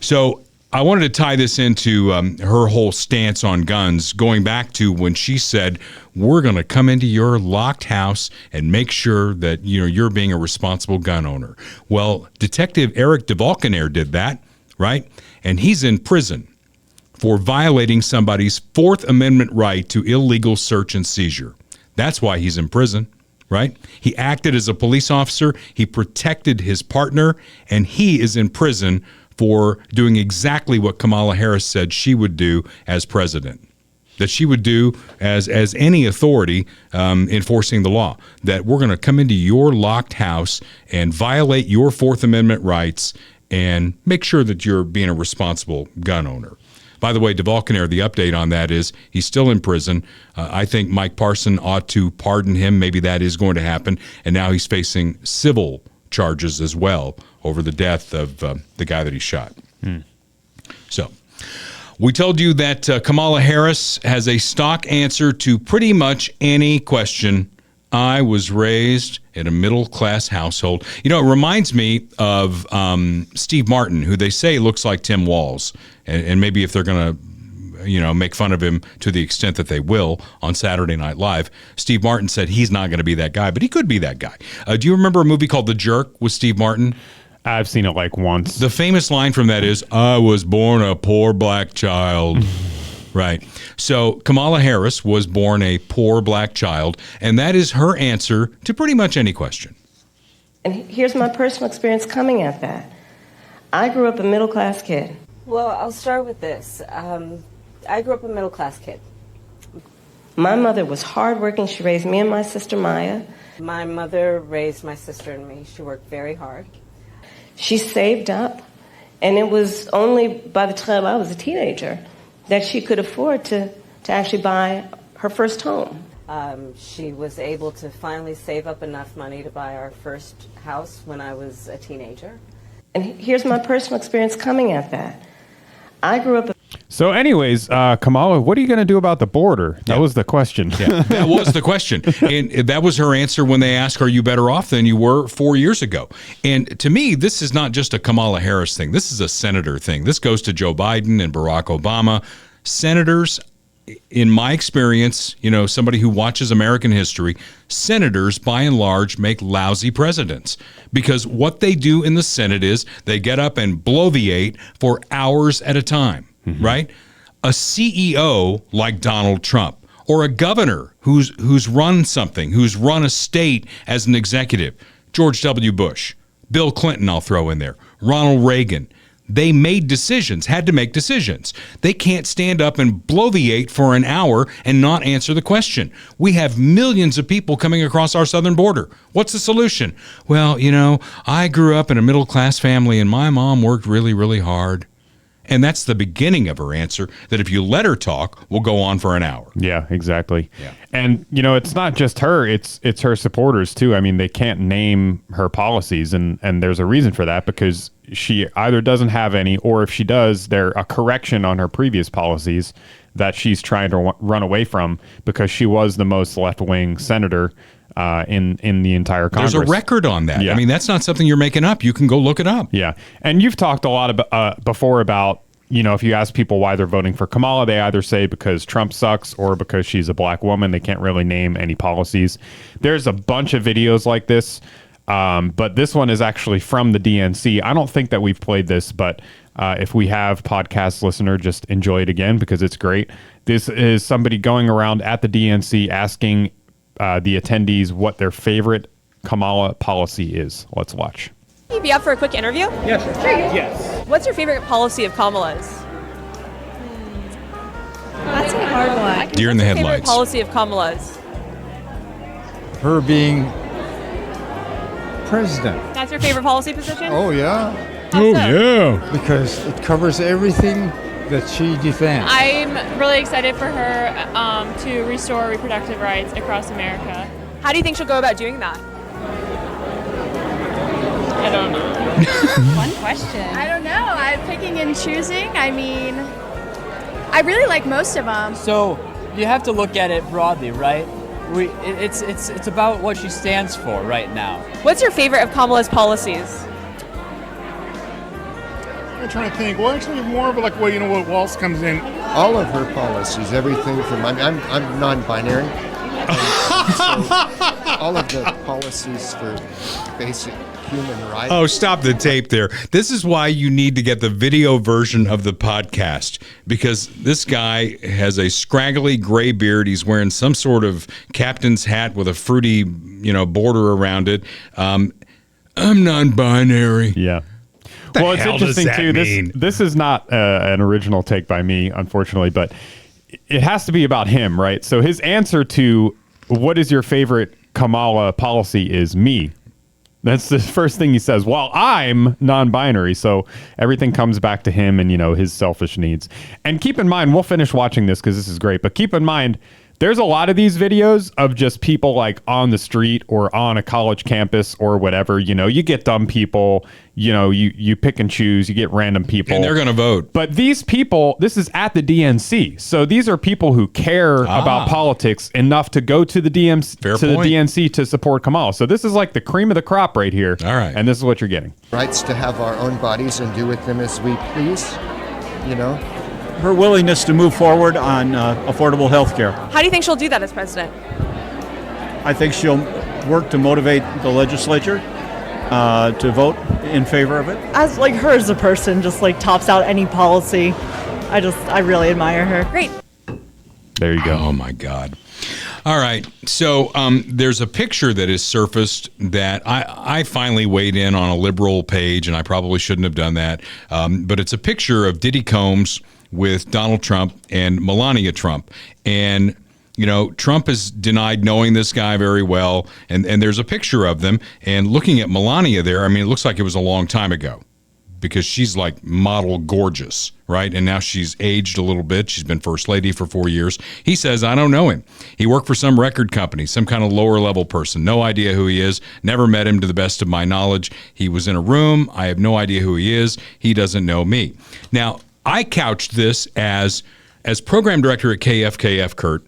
So I wanted to tie this into her whole stance on guns, going back to when she said, we're going to come into your locked house and make sure that you're being a responsible gun owner. Well, Detective Eric DeValkenair did that, right? And he's in prison for violating somebody's Fourth Amendment right to illegal search and seizure. That's why he's in prison, right? He acted as a police officer. He protected his partner, and he is in prison for doing exactly what Kamala Harris said she would do as president, that she would do as any authority enforcing the law, that we're going to come into your locked house and violate your Fourth Amendment rights and make sure that you're being a responsible gun owner. By the way, DeValkenair, the update on that is he's still in prison. I think Mike Parson ought to pardon him. Maybe that is going to happen. And now he's facing civil charges as well over the death of the guy that he shot. So we told you that Kamala Harris has a stock answer to pretty much any question. I was raised in a middle-class household. You know, it reminds me of Steve Martin, who they say looks like Tim Walz. And maybe if they're going to make fun of him to the extent that they will on Saturday Night Live. Steve Martin said he's not going to be that guy, but he could be that guy. Do you remember a movie called The Jerk with Steve Martin? I've seen it like once. The famous line from that is, "I was born a poor black child." Right. So Kamala Harris was born a poor black child, and that is her answer to pretty much any question. And here's my personal experience coming at that. I grew up a middle-class kid. Well, I'll start with this. I grew up a middle-class kid. My mother was hardworking. She raised me and my sister Maya. My mother raised my sister and me. She worked very hard. She saved up, and it was only by the time I was a teenager that she could afford to actually buy her first home. She was able to finally save up enough money to buy our first house when I was a teenager. And here's my personal experience coming at that. I grew up... So anyways, Kamala, what are you going to do about the border? That was the question. Yeah, that was the question. And that was her answer when they asked, are you better off than you were 4 years ago? And to me, this is not just a Kamala Harris thing. This is a senator thing. This goes to Joe Biden and Barack Obama. Senators, in my experience, somebody who watches American history, senators, by and large, make lousy presidents. Because what they do in the Senate is they get up and bloviate for hours at a time. Right? A CEO like Donald Trump, or a governor who's run something, who's run a state as an executive, George W. Bush, Bill Clinton, I'll throw in there, Ronald Reagan. They made decisions, had to make decisions. They can't stand up and bloviate for an hour and not answer the question. We have millions of people coming across our southern border. What's the solution? Well, I grew up in a middle-class family and my mom worked really, really hard. And that's the beginning of her answer, that if you let her talk, will go on for an hour. Yeah, exactly. Yeah. And, it's not just her, it's her supporters, too. I mean, they can't name her policies, and there's a reason for that, because she either doesn't have any, or if she does, they're a correction on her previous policies that she's trying to run away from, because she was the most left-wing senator in the entire Congress. There's a record on that. Yeah. I mean, that's not something you're making up. You can go look it up. Yeah. And you've talked a lot about, before about, if you ask people why they're voting for Kamala, they either say because Trump sucks or because she's a black woman. They can't really name any policies. There's a bunch of videos like this, but this one is actually from the DNC. I don't think that we've played this, but if we have, podcast listener, just enjoy it again because it's great. This is somebody going around at the DNC asking the attendees what their favorite Kamala policy is. Let's watch. Can you be up for a quick interview? Yes. Sure. Yes. What's your favorite policy of Kamala's? That's a hard one. Deer in the Favorite headlights. policy of Kamala's? Her being president. That's your favorite policy position? Oh, yeah. How so? Because it covers everything that she defends. I'm really excited for her to restore reproductive rights across America. How do you think she'll go about doing that? I don't know. One question. I don't know. I'm picking and choosing. I mean, I really like most of them. So you have to look at it broadly, right? It's about what she stands for right now. What's your favorite of Kamala's policies? I'm trying to think. Well, actually, more of like, what Waltz comes in. All of her policies, everything from I'm non-binary. So all of the policies for basic human rights. Oh, stop the tape there. This is why you need to get the video version of the podcast, because this guy has a scraggly gray beard. He's wearing some sort of captain's hat with a fruity, border around it. I'm non-binary. Yeah. The Well, it's hell does interesting that too. mean? This is not an original take by me, unfortunately, but it has to be about him, right? So his answer to what is your favorite Kamala policy is me. That's the first thing he says. Well, I'm non-binary, so everything comes back to him and his selfish needs. And keep in mind, we'll finish watching this because this is great. But keep in mind, there's a lot of these videos of just people like on the street or on a college campus or whatever. You get dumb people. You pick and choose. You get random people, And they're going to vote. But these people, this is at the DNC, so these are people who care about politics enough to go to the DNC the DNC to support Kamala. So this is like the cream of the crop right here. All right, and this is what you're getting. Rights to have our own bodies and do with them as we please. Her willingness to move forward on affordable health care. How do you think she'll do that as president? I think she'll work to motivate the legislature to vote in favor of it? As like her as a person, just like tops out any policy. I really admire her. Great. There you go. Oh my God. All right. So there's a picture that is surfaced that I finally weighed in on a liberal page, and I probably shouldn't have done that. But it's a picture of Diddy Combs with Donald Trump and Melania Trump. And, you know, Trump has denied knowing this guy very well. And there's a picture of them. And looking at Melania there, I mean, it looks like it was a long time ago, because she's like model gorgeous, right? And now she's aged a little bit. She's been first lady for 4 years. He says, I don't know him. He worked for some record company, some kind of lower level person. No idea who he is. Never met him to the best of my knowledge. He was in a room. I have no idea who he is. He doesn't know me. Now, I couched this as program director at KFKF, Kurt,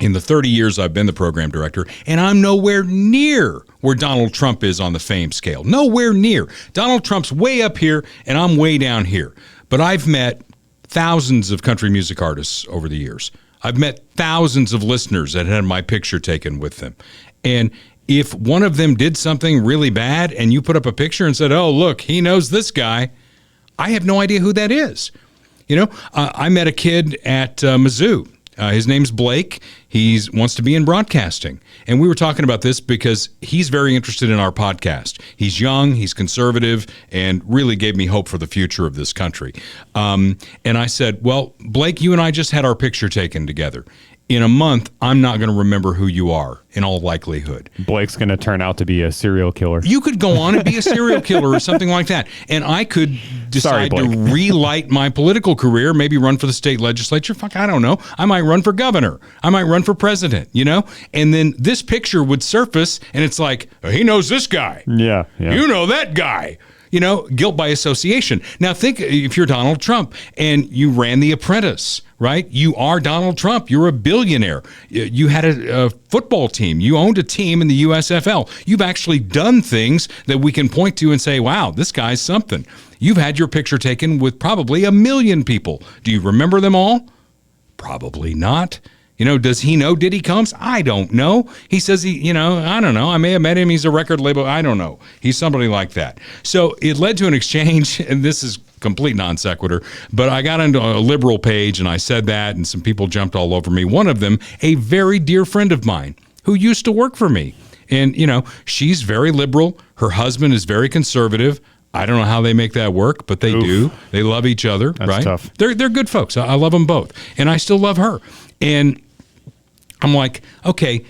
in the 30 years I've been the program director, and I'm nowhere near where Donald Trump is on the fame scale. Nowhere near. Donald Trump's way up here, and I'm way down here. But I've met thousands of country music artists over the years. I've met thousands of listeners that had my picture taken with them. And if one of them did something really bad and you put up a picture and said, oh, look, he knows this guy, I have no idea who that is. You know, I met a kid at Mizzou. His name's Blake. He wants to be in broadcasting. And we were talking about this because he's very interested in our podcast. He's young, he's conservative, and really gave me hope for the future of this country. And I said, well, Blake, you and I just had our picture taken together. In a month, I'm not going to remember who you are, in all likelihood. Blake's going to turn out to be a serial killer. You could go on and be a serial killer or something like that. And I could decide to relight my political career, maybe run for the state legislature. Fuck, I don't know. I might run for governor. I might run for president, you know? And then this picture would surface, and it's like, oh, he knows this guy. Yeah. You know that guy. You know, guilt by association. Now think if you're Donald Trump and you ran The Apprentice, right? You are Donald Trump. You're a billionaire. You had a football team. You owned a team in the USFL. You've actually done things that we can point to and say, wow, this guy's something. You've had your picture taken with probably 1 million people. Do you remember them all? Probably not. You know, does he know Diddy Combs? I don't know. He says I don't know. I may have met him. He's a record label. I don't know. He's somebody like that. So it led to an exchange, and this is complete non sequitur, but I got into a liberal page and I said that, and some people jumped all over me. One of them, a very dear friend of mine who used to work for me. And, you know, she's very liberal. Her husband is very conservative. I don't know how they make that work, but they do. They love each other, That's right? tough. They're good folks. I love them both. And I still love her. And I'm like, okay,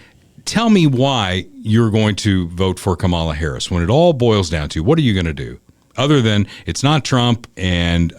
tell me why you're going to vote for Kamala Harris when it all boils down to what are you going to do? Other than it's not Trump and,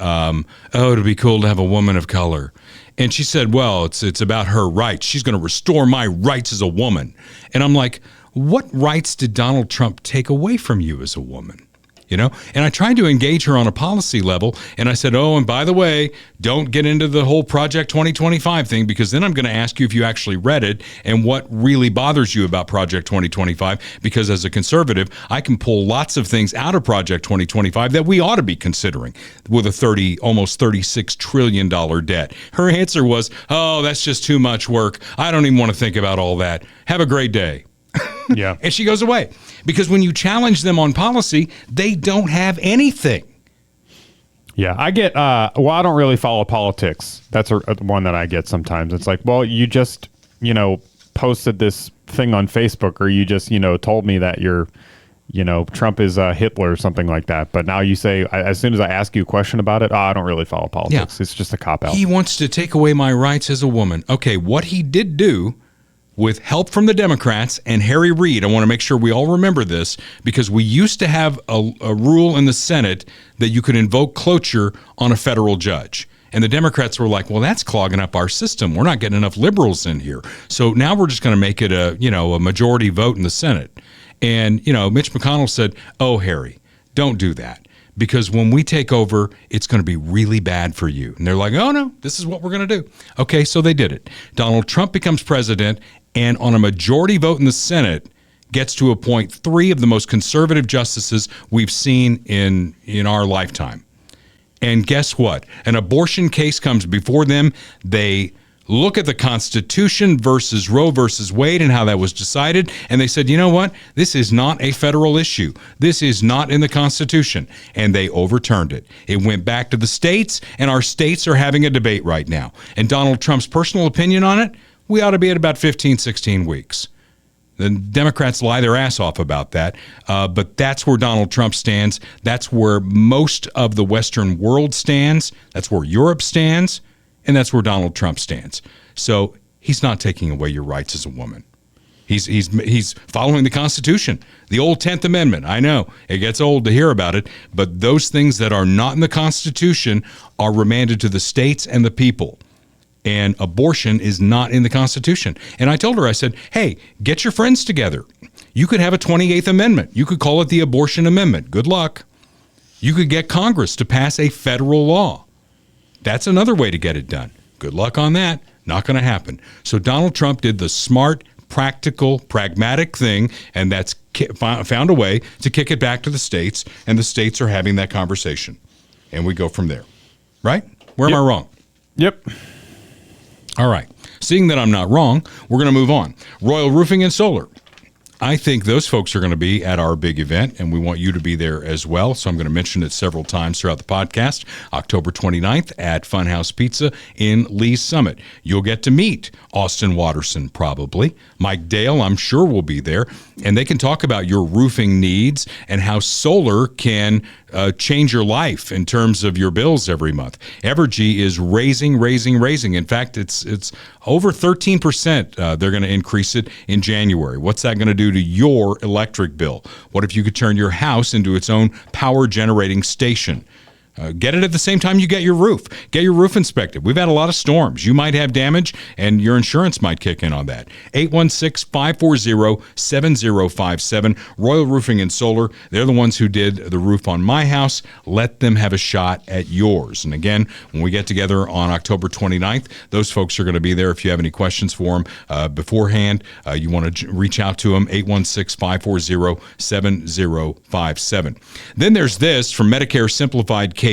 it'd be cool to have a woman of color. And she said, well, it's about her rights. She's going to restore my rights as a woman. And I'm like, what rights did Donald Trump take away from you as a woman? You know, and I tried to engage her on a policy level, and I said, oh, and by the way, don't get into the whole Project 2025 thing, because then I'm going to ask you if you actually read it and what really bothers you about Project 2025, because as a conservative, I can pull lots of things out of Project 2025 that we ought to be considering with a almost $36 trillion debt. Her answer was, oh, that's just too much work. I don't even want to think about all that. Have a great day. Yeah. And she goes away. Because when you challenge them on policy, they don't have anything. Yeah, I get, I don't really follow politics. That's one that I get sometimes. It's like, well, you just, posted this thing on Facebook, or you just, told me that you're, Trump is Hitler or something like that. But now you say, as soon as I ask you a question about it, I don't really follow politics. Yeah. It's just a cop-out. He wants to take away my rights as a woman. Okay, what he did do, with help from the Democrats and Harry Reid, I want to make sure we all remember this, because we used to have a rule in the Senate that you could invoke cloture on a federal judge. And the Democrats were like, well, that's clogging up our system. We're not getting enough liberals in here. So now we're just going to make it a majority vote in the Senate. And, Mitch McConnell said, oh, Harry, don't do that. Because when we take over, it's going to be really bad for you. And they're like, oh, no, this is what we're going to do. Okay, so they did it. Donald Trump becomes president, and on a majority vote in the Senate, gets to appoint 3 of the most conservative justices we've seen in our lifetime. And guess what? An abortion case comes before them. They look at the Constitution versus Roe versus Wade and how that was decided. And they said, you know what? This is not a federal issue. This is not in the Constitution. And they overturned it. It went back to the states, and our states are having a debate right now. And Donald Trump's personal opinion on it, we ought to be at about 15, 16 weeks. The Democrats lie their ass off about that, but that's where Donald Trump stands. That's where most of the Western world stands. That's where Europe stands, and that's where Donald Trump stands. So he's not taking away your rights as a woman. He's following the Constitution, the old 10th Amendment. I know it gets old to hear about it, but those things that are not in the Constitution are remanded to the states and the people. And abortion is not in the Constitution. And I told her, I said, hey, get your friends together. You could have a 28th Amendment. You could call it the Abortion Amendment. Good luck. You could get Congress to pass a federal law. That's another way to get it done. Good luck on that. Not going to happen. So Donald Trump did the smart, practical, pragmatic thing, and that's found a way to kick it back to the states, and the states are having that conversation. And we go from there. Right? Where am I wrong? Yep. All right. Seeing that I'm not wrong, we're going to move on. Royal Roofing and Solar. I think those folks are going to be at our big event, and we want you to be there as well. So I'm going to mention it several times throughout the podcast. October 29th at Funhouse Pizza in Lee's Summit. You'll get to meet Austin Watterson, probably. Mike Dale, I'm sure, will be there. And they can talk about your roofing needs and how solar can change your life in terms of your bills every month. Evergy is raising. In fact, it's over 13%. They're going to increase it in January. What's that going to do to your electric bill? What if you could turn your house into its own power generating station? Get it at the same time you get your roof. Get your roof inspected. We've had a lot of storms. You might have damage, and your insurance might kick in on that. 816-540-7057. Royal Roofing and Solar. They're the ones who did the roof on my house. Let them have a shot at yours. And again, when we get together on October 29th, those folks are going to be there. If you have any questions for them beforehand, you want to reach out to them, 816-540-7057. Then there's this from Medicare Simplified KC.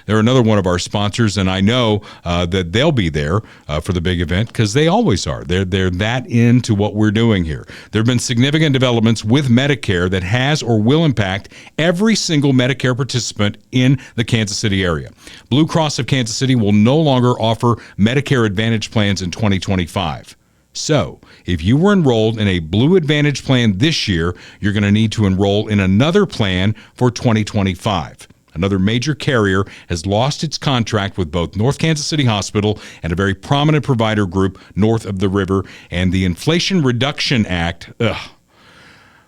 They're another one of our sponsors, and I know that they'll be there for the big event because they always are. They're that into what we're doing here. There have been significant developments with Medicare that has or will impact every single Medicare participant in the Kansas City area. Blue Cross of Kansas City will no longer offer Medicare Advantage plans in 2025. So, if you were enrolled in a Blue Advantage plan this year, you're going to need to enroll in another plan for 2025. Another major carrier has lost its contract with both North Kansas City Hospital and a very prominent provider group north of the river. And the Inflation Reduction Act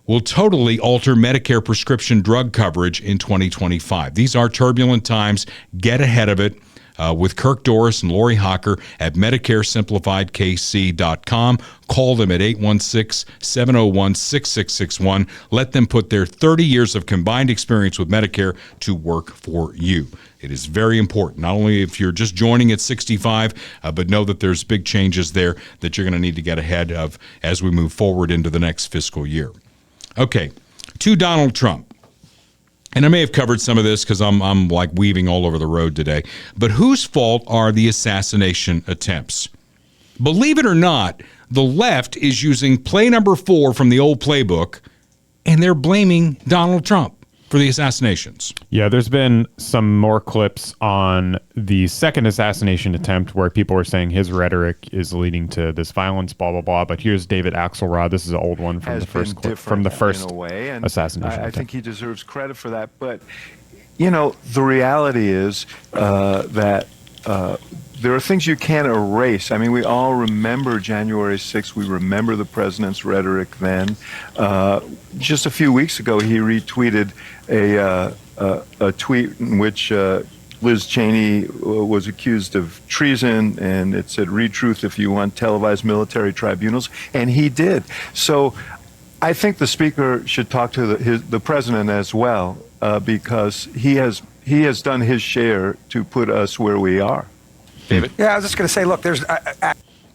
will totally alter Medicare prescription drug coverage in 2025. These are turbulent times. Get ahead of it. With Kirk Doris and Lori Hocker at MedicareSimplifiedKC.com. Call them at 816-701-6661. Let them put their 30 years of combined experience with Medicare to work for you. It is very important, not only if you're just joining at 65, but know that there's big changes there that you're going to need to get ahead of as we move forward into the next fiscal year. Okay, to Donald Trump. And I may have covered some of this because I'm like weaving all over the road today. But whose fault are the assassination attempts? Believe it or not, the left is using play number 4 from the old playbook, and they're blaming Donald Trump for the assassinations. Yeah, there's been some more clips on the second assassination attempt where people are saying his rhetoric is leading to this violence, blah, blah, blah. But here's David Axelrod. This is an old one from the first clip, from the first assassination I think he deserves credit for that. But, you know, the reality is that there are things you can't erase. I mean, we all remember January 6th. We remember the president's rhetoric then. Just a few weeks ago, he retweeted a tweet in which Liz Cheney was accused of treason, and it said, "Read truth if you want televised military tribunals," and he did. So I think the speaker should talk to the president as well, because he has done his share to put us where we are. David? Yeah, I was just going to say, look, there's...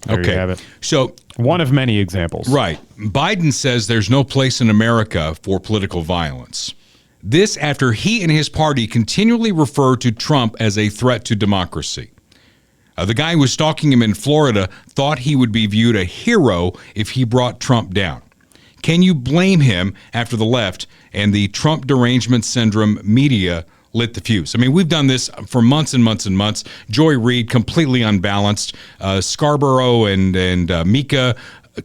There you have it. So one of many examples. Right. Biden says there's no place in America for political violence. This after he and his party continually refer to Trump as a threat to democracy. The guy who was stalking him in Florida thought he would be viewed a hero if he brought Trump down. Can you blame him after the left and the Trump derangement syndrome media lit the fuse? I mean, we've done this for months and months and months. Joy Reid, completely unbalanced. Scarborough and Mika,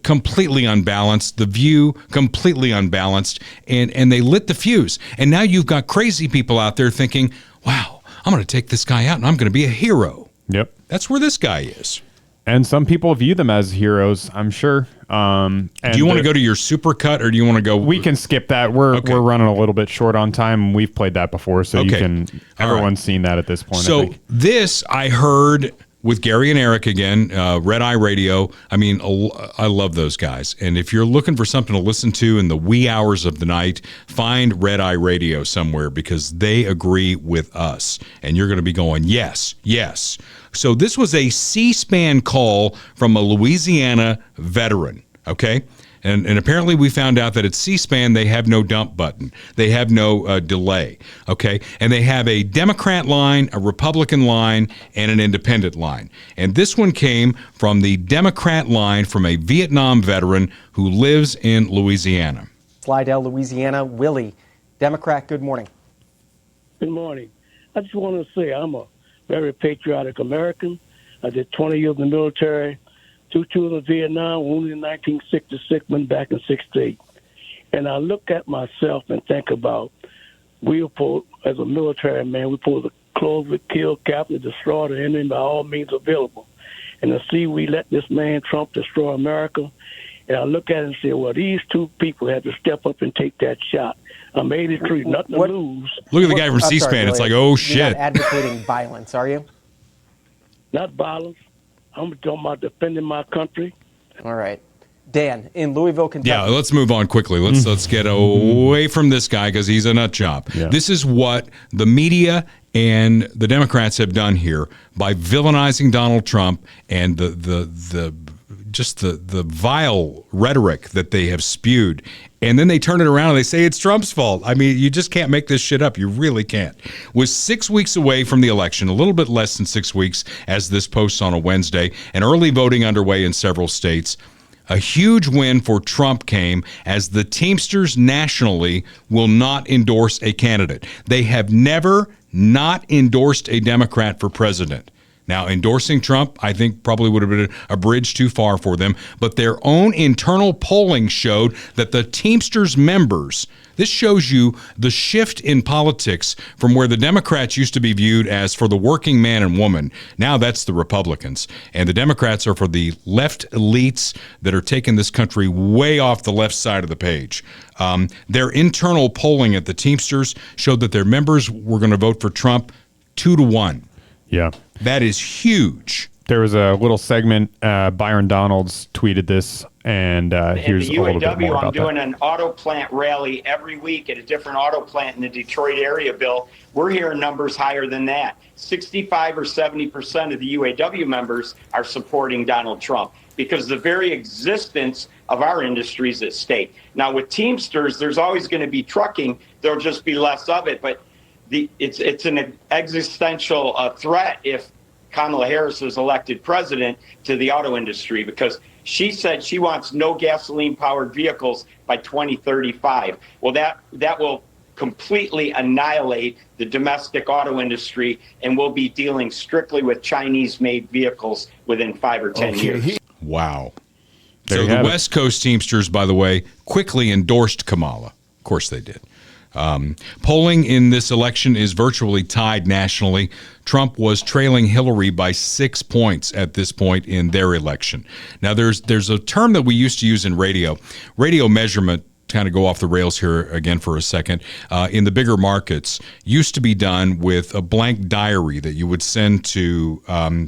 completely unbalanced. The View, completely unbalanced. And they lit the fuse. And now you've got crazy people out there thinking, wow, I'm going to take this guy out and I'm going to be a hero. Yep. That's where this guy is. And some people view them as heroes, I'm sure. And do you want to go to your supercut, or do you want to go? We can skip that. We're running a little bit short on time. We've played that before, so you can. Everyone's seen that at this point. So I think. this I heard with Gary and Eric again, Red Eye Radio. I mean, I love those guys. And if you're looking for something to listen to in the wee hours of the night, find Red Eye Radio somewhere, because they agree with us. And you're going to be going, yes, yes. So this was a C-SPAN call from a Louisiana veteran, okay? And apparently we found out that at C-SPAN they have no dump button. They have no delay, okay? And they have a Democrat line, a Republican line, and an independent line. And this one came from the Democrat line from a Vietnam veteran who lives in Louisiana. Slidell, Louisiana. Willie, Democrat, good morning. Good morning. I just want to say I'm a very patriotic American. I did 20 years in the military, 2 tours in Vietnam, wounded in 1966, went back in 68. And I look at myself and think about, we were supposed, as a military man, we're supposed to close, kill, capture, destroy the enemy by all means available. And to see we let this man Trump destroy America, and I look at it and say, well, these two people had to step up and take that shot. I'm 83, nothing to lose. Look at the guy from C-SPAN. It's like, oh, shit. You're not advocating violence, are you? Not violence. I'm talking about defending my country. All right. Dan, in Louisville, Kentucky. Yeah, let's move on quickly. Let's get away from this guy because he's a nut job. Yeah. This is what the media and the Democrats have done here by villainizing Donald Trump and the vile rhetoric that they have spewed. And then they turn it around and they say it's Trump's fault. I mean, you just can't make this shit up. You really can't. Was 6 weeks away from the election, a little bit less than 6 weeks as this posts on a Wednesday, and early voting underway in several states. A huge win for Trump came as the Teamsters nationally will not endorse a candidate. They have never not endorsed a Democrat for president. Now, endorsing Trump, I think, probably would have been a bridge too far for them. But their own internal polling showed that the Teamsters members, this shows you the shift in politics from where the Democrats used to be viewed as for the working man and woman. Now that's the Republicans. And the Democrats are for the left elites that are taking this country way off the left side of the page. Their internal polling at the Teamsters showed that their members were going to vote for Trump 2-1. Yeah. That is huge. There was a little segment. Byron Donalds tweeted this, and here's a little bit more about I'm doing that. an auto plant rally every week at a different auto plant in the Detroit area, Bill. We're hearing numbers higher than that. 65 or 70% of the UAW members are supporting Donald Trump because the very existence of our industry is at stake. Now, with Teamsters, there's always going to be trucking. There'll just be less of it, but it's an existential threat if Kamala Harris is elected president to the auto industry, because she said she wants no gasoline-powered vehicles by 2035. Well, that will completely annihilate the domestic auto industry, and we'll be dealing strictly with Chinese-made vehicles within 5 or 10 years. Wow. There So you the have it. West Coast Teamsters, by the way, quickly endorsed Kamala. Of course they did. Polling in this election is virtually tied nationally. Trump was trailing Hillary by 6 points at this point in their election. Now, there's a term that we used to use in radio measurement, kind of go off the rails here again for a second, in the bigger markets, used to be done with a blank diary that you would send to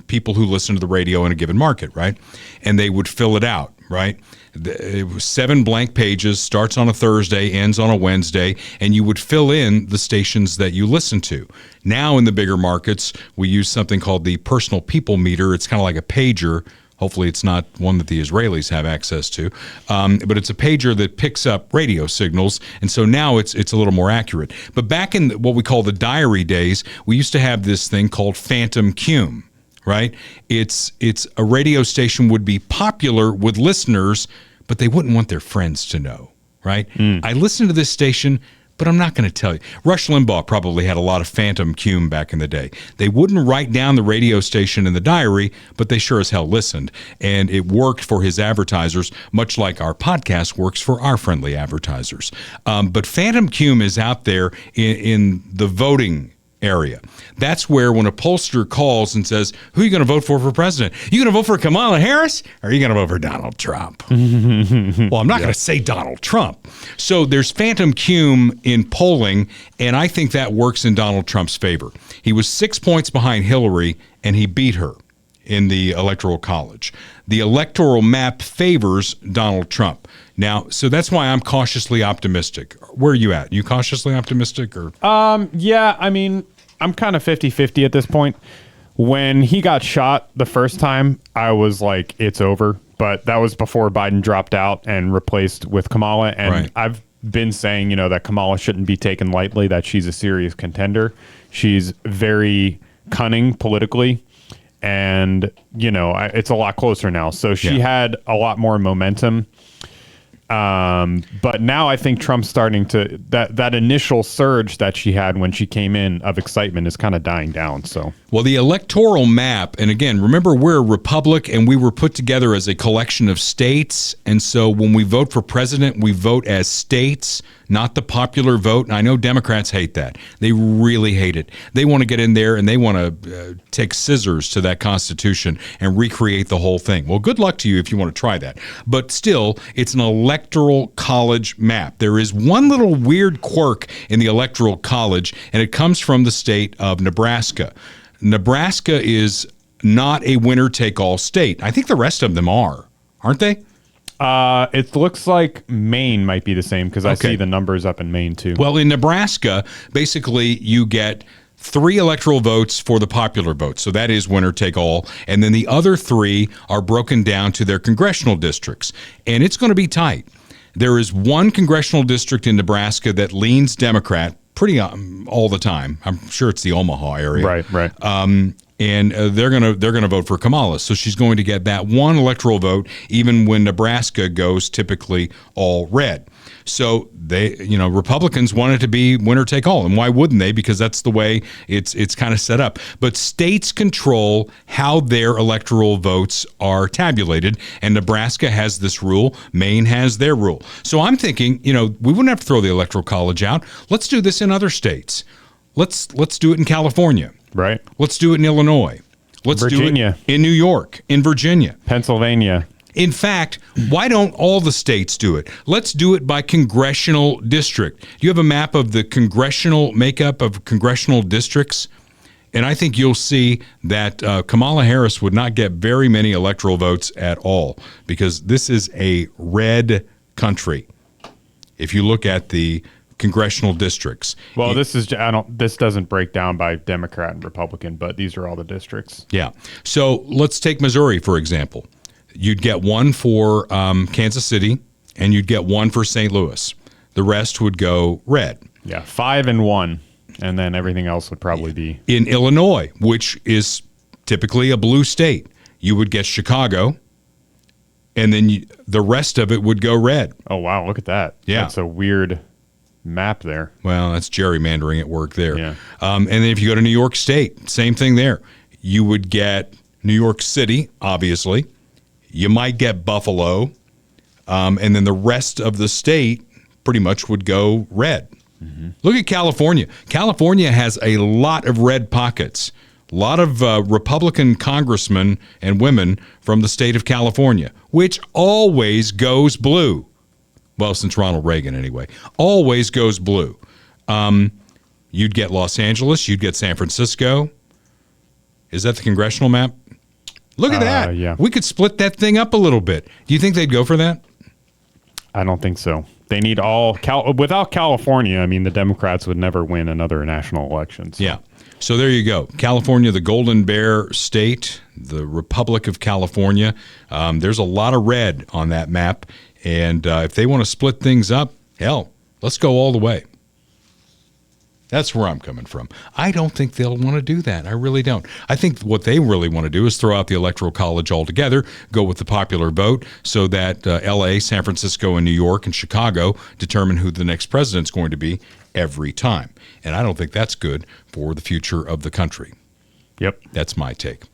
people who listen to the radio in a given market, right? And they would fill it out, right? It was 7 blank pages, starts on a Thursday, ends on a Wednesday, and you would fill in the stations that you listen to. Now in the bigger markets, we use something called the personal people meter. It's kind of like a pager. Hopefully it's not one that the Israelis have access to, but it's a pager that picks up radio signals, and so now it's a little more accurate. But back in what we call the diary days, we used to have this thing called phantom cume. right? It's a radio station would be popular with listeners, but they wouldn't want their friends to know, right? I listen to this station, but I'm not going to tell you. Rush Limbaugh probably had a lot of phantom cum back in the day. They wouldn't write down the radio station in the diary, but they sure as hell listened. And it worked for his advertisers, much like our podcast works for our friendly advertisers. But phantom cum is out there in the voting area. That's where when a pollster calls and says, who are you going to vote for president? You going to vote for Kamala Harris? Or are you going to vote for Donald Trump? Well, I'm not going to say Donald Trump. So there's phantom cum in polling, and I think that works in Donald Trump's favor. He was 6 points behind Hillary, and he beat her in the Electoral College. The electoral map favors Donald Trump. Now, so that's why I'm cautiously optimistic. Where are you at? You cautiously optimistic? Or Yeah, I mean, I'm kind of 50-50 at this point. When he got shot the first time, I was like, it's over. But that was before Biden dropped out and replaced with Kamala. And I've been saying, that Kamala shouldn't be taken lightly, that she's a serious contender. She's very cunning politically. And, it's a lot closer now. So she had a lot more momentum. But now I think Trump's starting to that initial surge that she had when she came in of excitement is kind of dying down. So, well, the electoral map, and again, remember we're a republic and we were put together as a collection of states. And so when we vote for president, we vote as states, not the popular vote. And I know Democrats hate that. They really hate it. They want to get in there and they want to take scissors to that Constitution and recreate the whole thing. Well, good luck to you if you want to try that. But still, it's an electoral college map. There is one little weird quirk in the electoral college, and it comes from the state of Nebraska. Nebraska is not a winner-take-all state. I think the rest of them are, aren't they? It looks like Maine might be the same because I see the numbers up in Maine too. Well, in Nebraska, basically you get 3 electoral votes for the popular vote. So that is winner take all. And then the other 3 are broken down to their congressional districts. And it's going to be tight. There is one congressional district in Nebraska that leans Democrat pretty all the time. I'm sure it's the Omaha area. Right. And they're gonna vote for Kamala. So she's going to get that one electoral vote, even when Nebraska goes typically all red. So they, Republicans want it to be winner take all, and why wouldn't they? Because that's the way it's kind of set up. But states control how their electoral votes are tabulated, and Nebraska has this rule. Maine has their rule. So I'm thinking, we wouldn't have to throw the electoral college out. Let's do this in other states. Let's do it in California. Right. Let's do it in Illinois. Let's Virginia. do it in New York, in Virginia, Pennsylvania. In fact, why don't all the states do it? Let's do it by congressional district. Do you have a map of the congressional makeup of congressional districts? And I think you'll see that Kamala Harris would not get very many electoral votes at all because this is a red country. If you look at the congressional districts. Well, this doesn't break down by Democrat and Republican, but these are all the districts. Yeah. So let's take Missouri, for example. You'd get one for Kansas City, and you'd get one for St. Louis. The rest would go red. Yeah, 5 and 1, and then everything else would probably be. In Illinois, which is typically a blue state, you would get Chicago, and then the rest of it would go red. Oh, wow, look at that. Yeah. That's a weird map there. Well, that's gerrymandering at work there. Yeah. And then if you go to New York State, same thing there. You would get New York City, obviously. You might get Buffalo, and then the rest of the state pretty much would go red. Mm-hmm. Look at California. California has a lot of red pockets. A lot of Republican congressmen and women from the state of California, which always goes blue. Well, since Ronald Reagan anyway, always goes blue. You'd get Los Angeles. You'd get San Francisco. Is that the congressional map? Look at that. Yeah. We could split that thing up a little bit. Do you think they'd go for that? I don't think so. They need without California, I mean, the Democrats would never win another national election. So. Yeah. So there you go. California, the Golden Bear State, the Republic of California. There's a lot of red on that map. And if they want to split things up, hell, let's go all the way. That's where I'm coming from. I don't think they'll want to do that. I really don't. I think what they really want to do is throw out the Electoral College altogether, go with the popular vote so that L.A., San Francisco, and New York and Chicago determine who the next president's going to be every time. And I don't think that's good for the future of the country. Yep. That's my take.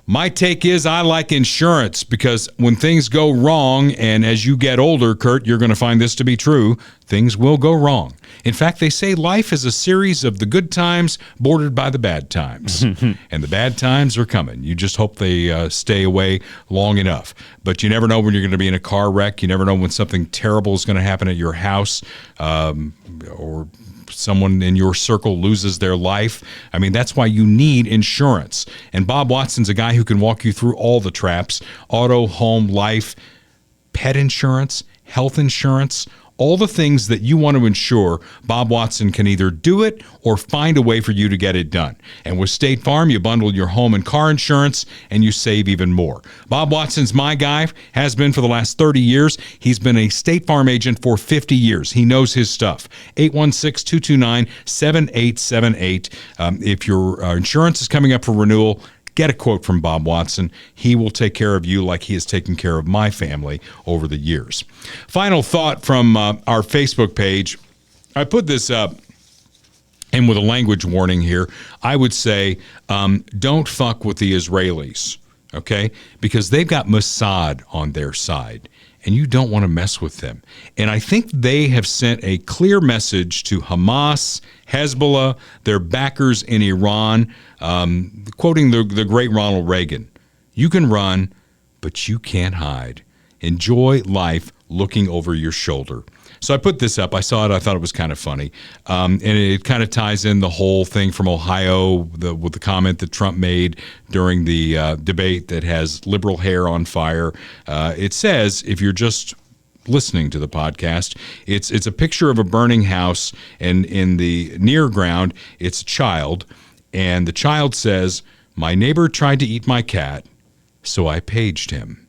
My take is I like insurance because when things go wrong, and as you get older, Kurt, you're going to find this to be true, things will go wrong. In fact, they say life is a series of the good times bordered by the bad times. And the bad times are coming. You just hope they stay away long enough. But you never know when you're going to be in a car wreck. You never know when something terrible is going to happen at your house or someone in your circle loses their life. I mean, that's why you need insurance. And Bob Watson's a guy who can walk you through all the traps: auto, home, life, pet insurance, health insurance, all the things that you want to insure. Bob Watson can either do it or find a way for you to get it done. And with State Farm, you bundle your home and car insurance and you save even more. Bob Watson's my guy, has been for the last 30 years. He's been a State Farm agent for 50 years. He knows his stuff. 816-229-7878. If your insurance is coming up for renewal, get a quote from Bob Watson. He will take care of you like he has taken care of my family over the years. Final thought from our Facebook page. I put this up, and with a language warning here, I would say don't fuck with the Israelis, okay? Because they've got Mossad on their side, and you don't want to mess with them. And I think they have sent a clear message to Hamas, Hezbollah, their backers in Iran, quoting the great Ronald Reagan: you can run, but you can't hide. Enjoy life looking over your shoulder. So I put this up. I saw it. I thought it was kind of funny. And it kind of ties in the whole thing from Ohio with the comment that Trump made during the debate that has liberal hair on fire. It says, if you're just listening to the podcast, it's a picture of a burning house, and in the near ground, it's a child. And the child says, "My neighbor tried to eat my cat, so I paged him."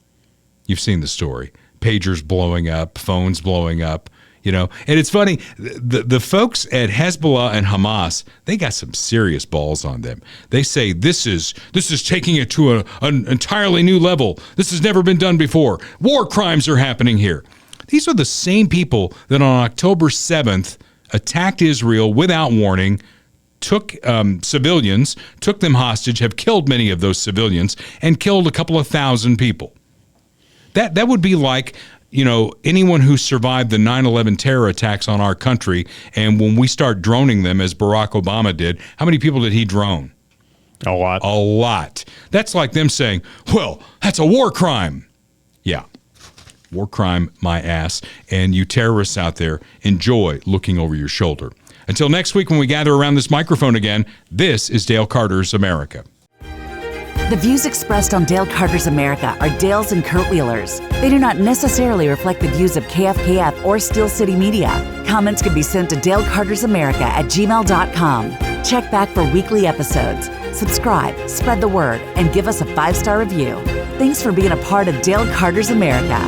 You've seen the story. Pagers blowing up, phones blowing up, you know. And it's funny, the folks at Hezbollah and Hamas, they got some serious balls on them. They say this is taking it to an entirely new level. This has never been done before. War crimes are happening here. These are the same people that on October 7th attacked Israel without warning, took civilians, took them hostage, have killed many of those civilians, and killed a couple of thousand people. That would be like, you know, anyone who survived the 9/11 terror attacks on our country, and when we start droning them, as Barack Obama did, how many people did he drone? A lot. A lot. That's like them saying, well, that's a war crime. Yeah. War crime, my ass. And you terrorists out there, enjoy looking over your shoulder. Until next week when we gather around this microphone again, this is Dale Carter's America. The views expressed on Dale Carter's America are Dale's and Kurt Wheeler's. They do not necessarily reflect the views of KFKF or Steel City Media. Comments can be sent to dalecartersamerica@gmail.com. Check back for weekly episodes. Subscribe, spread the word, and give us a 5-star review. Thanks for being a part of Dale Carter's America.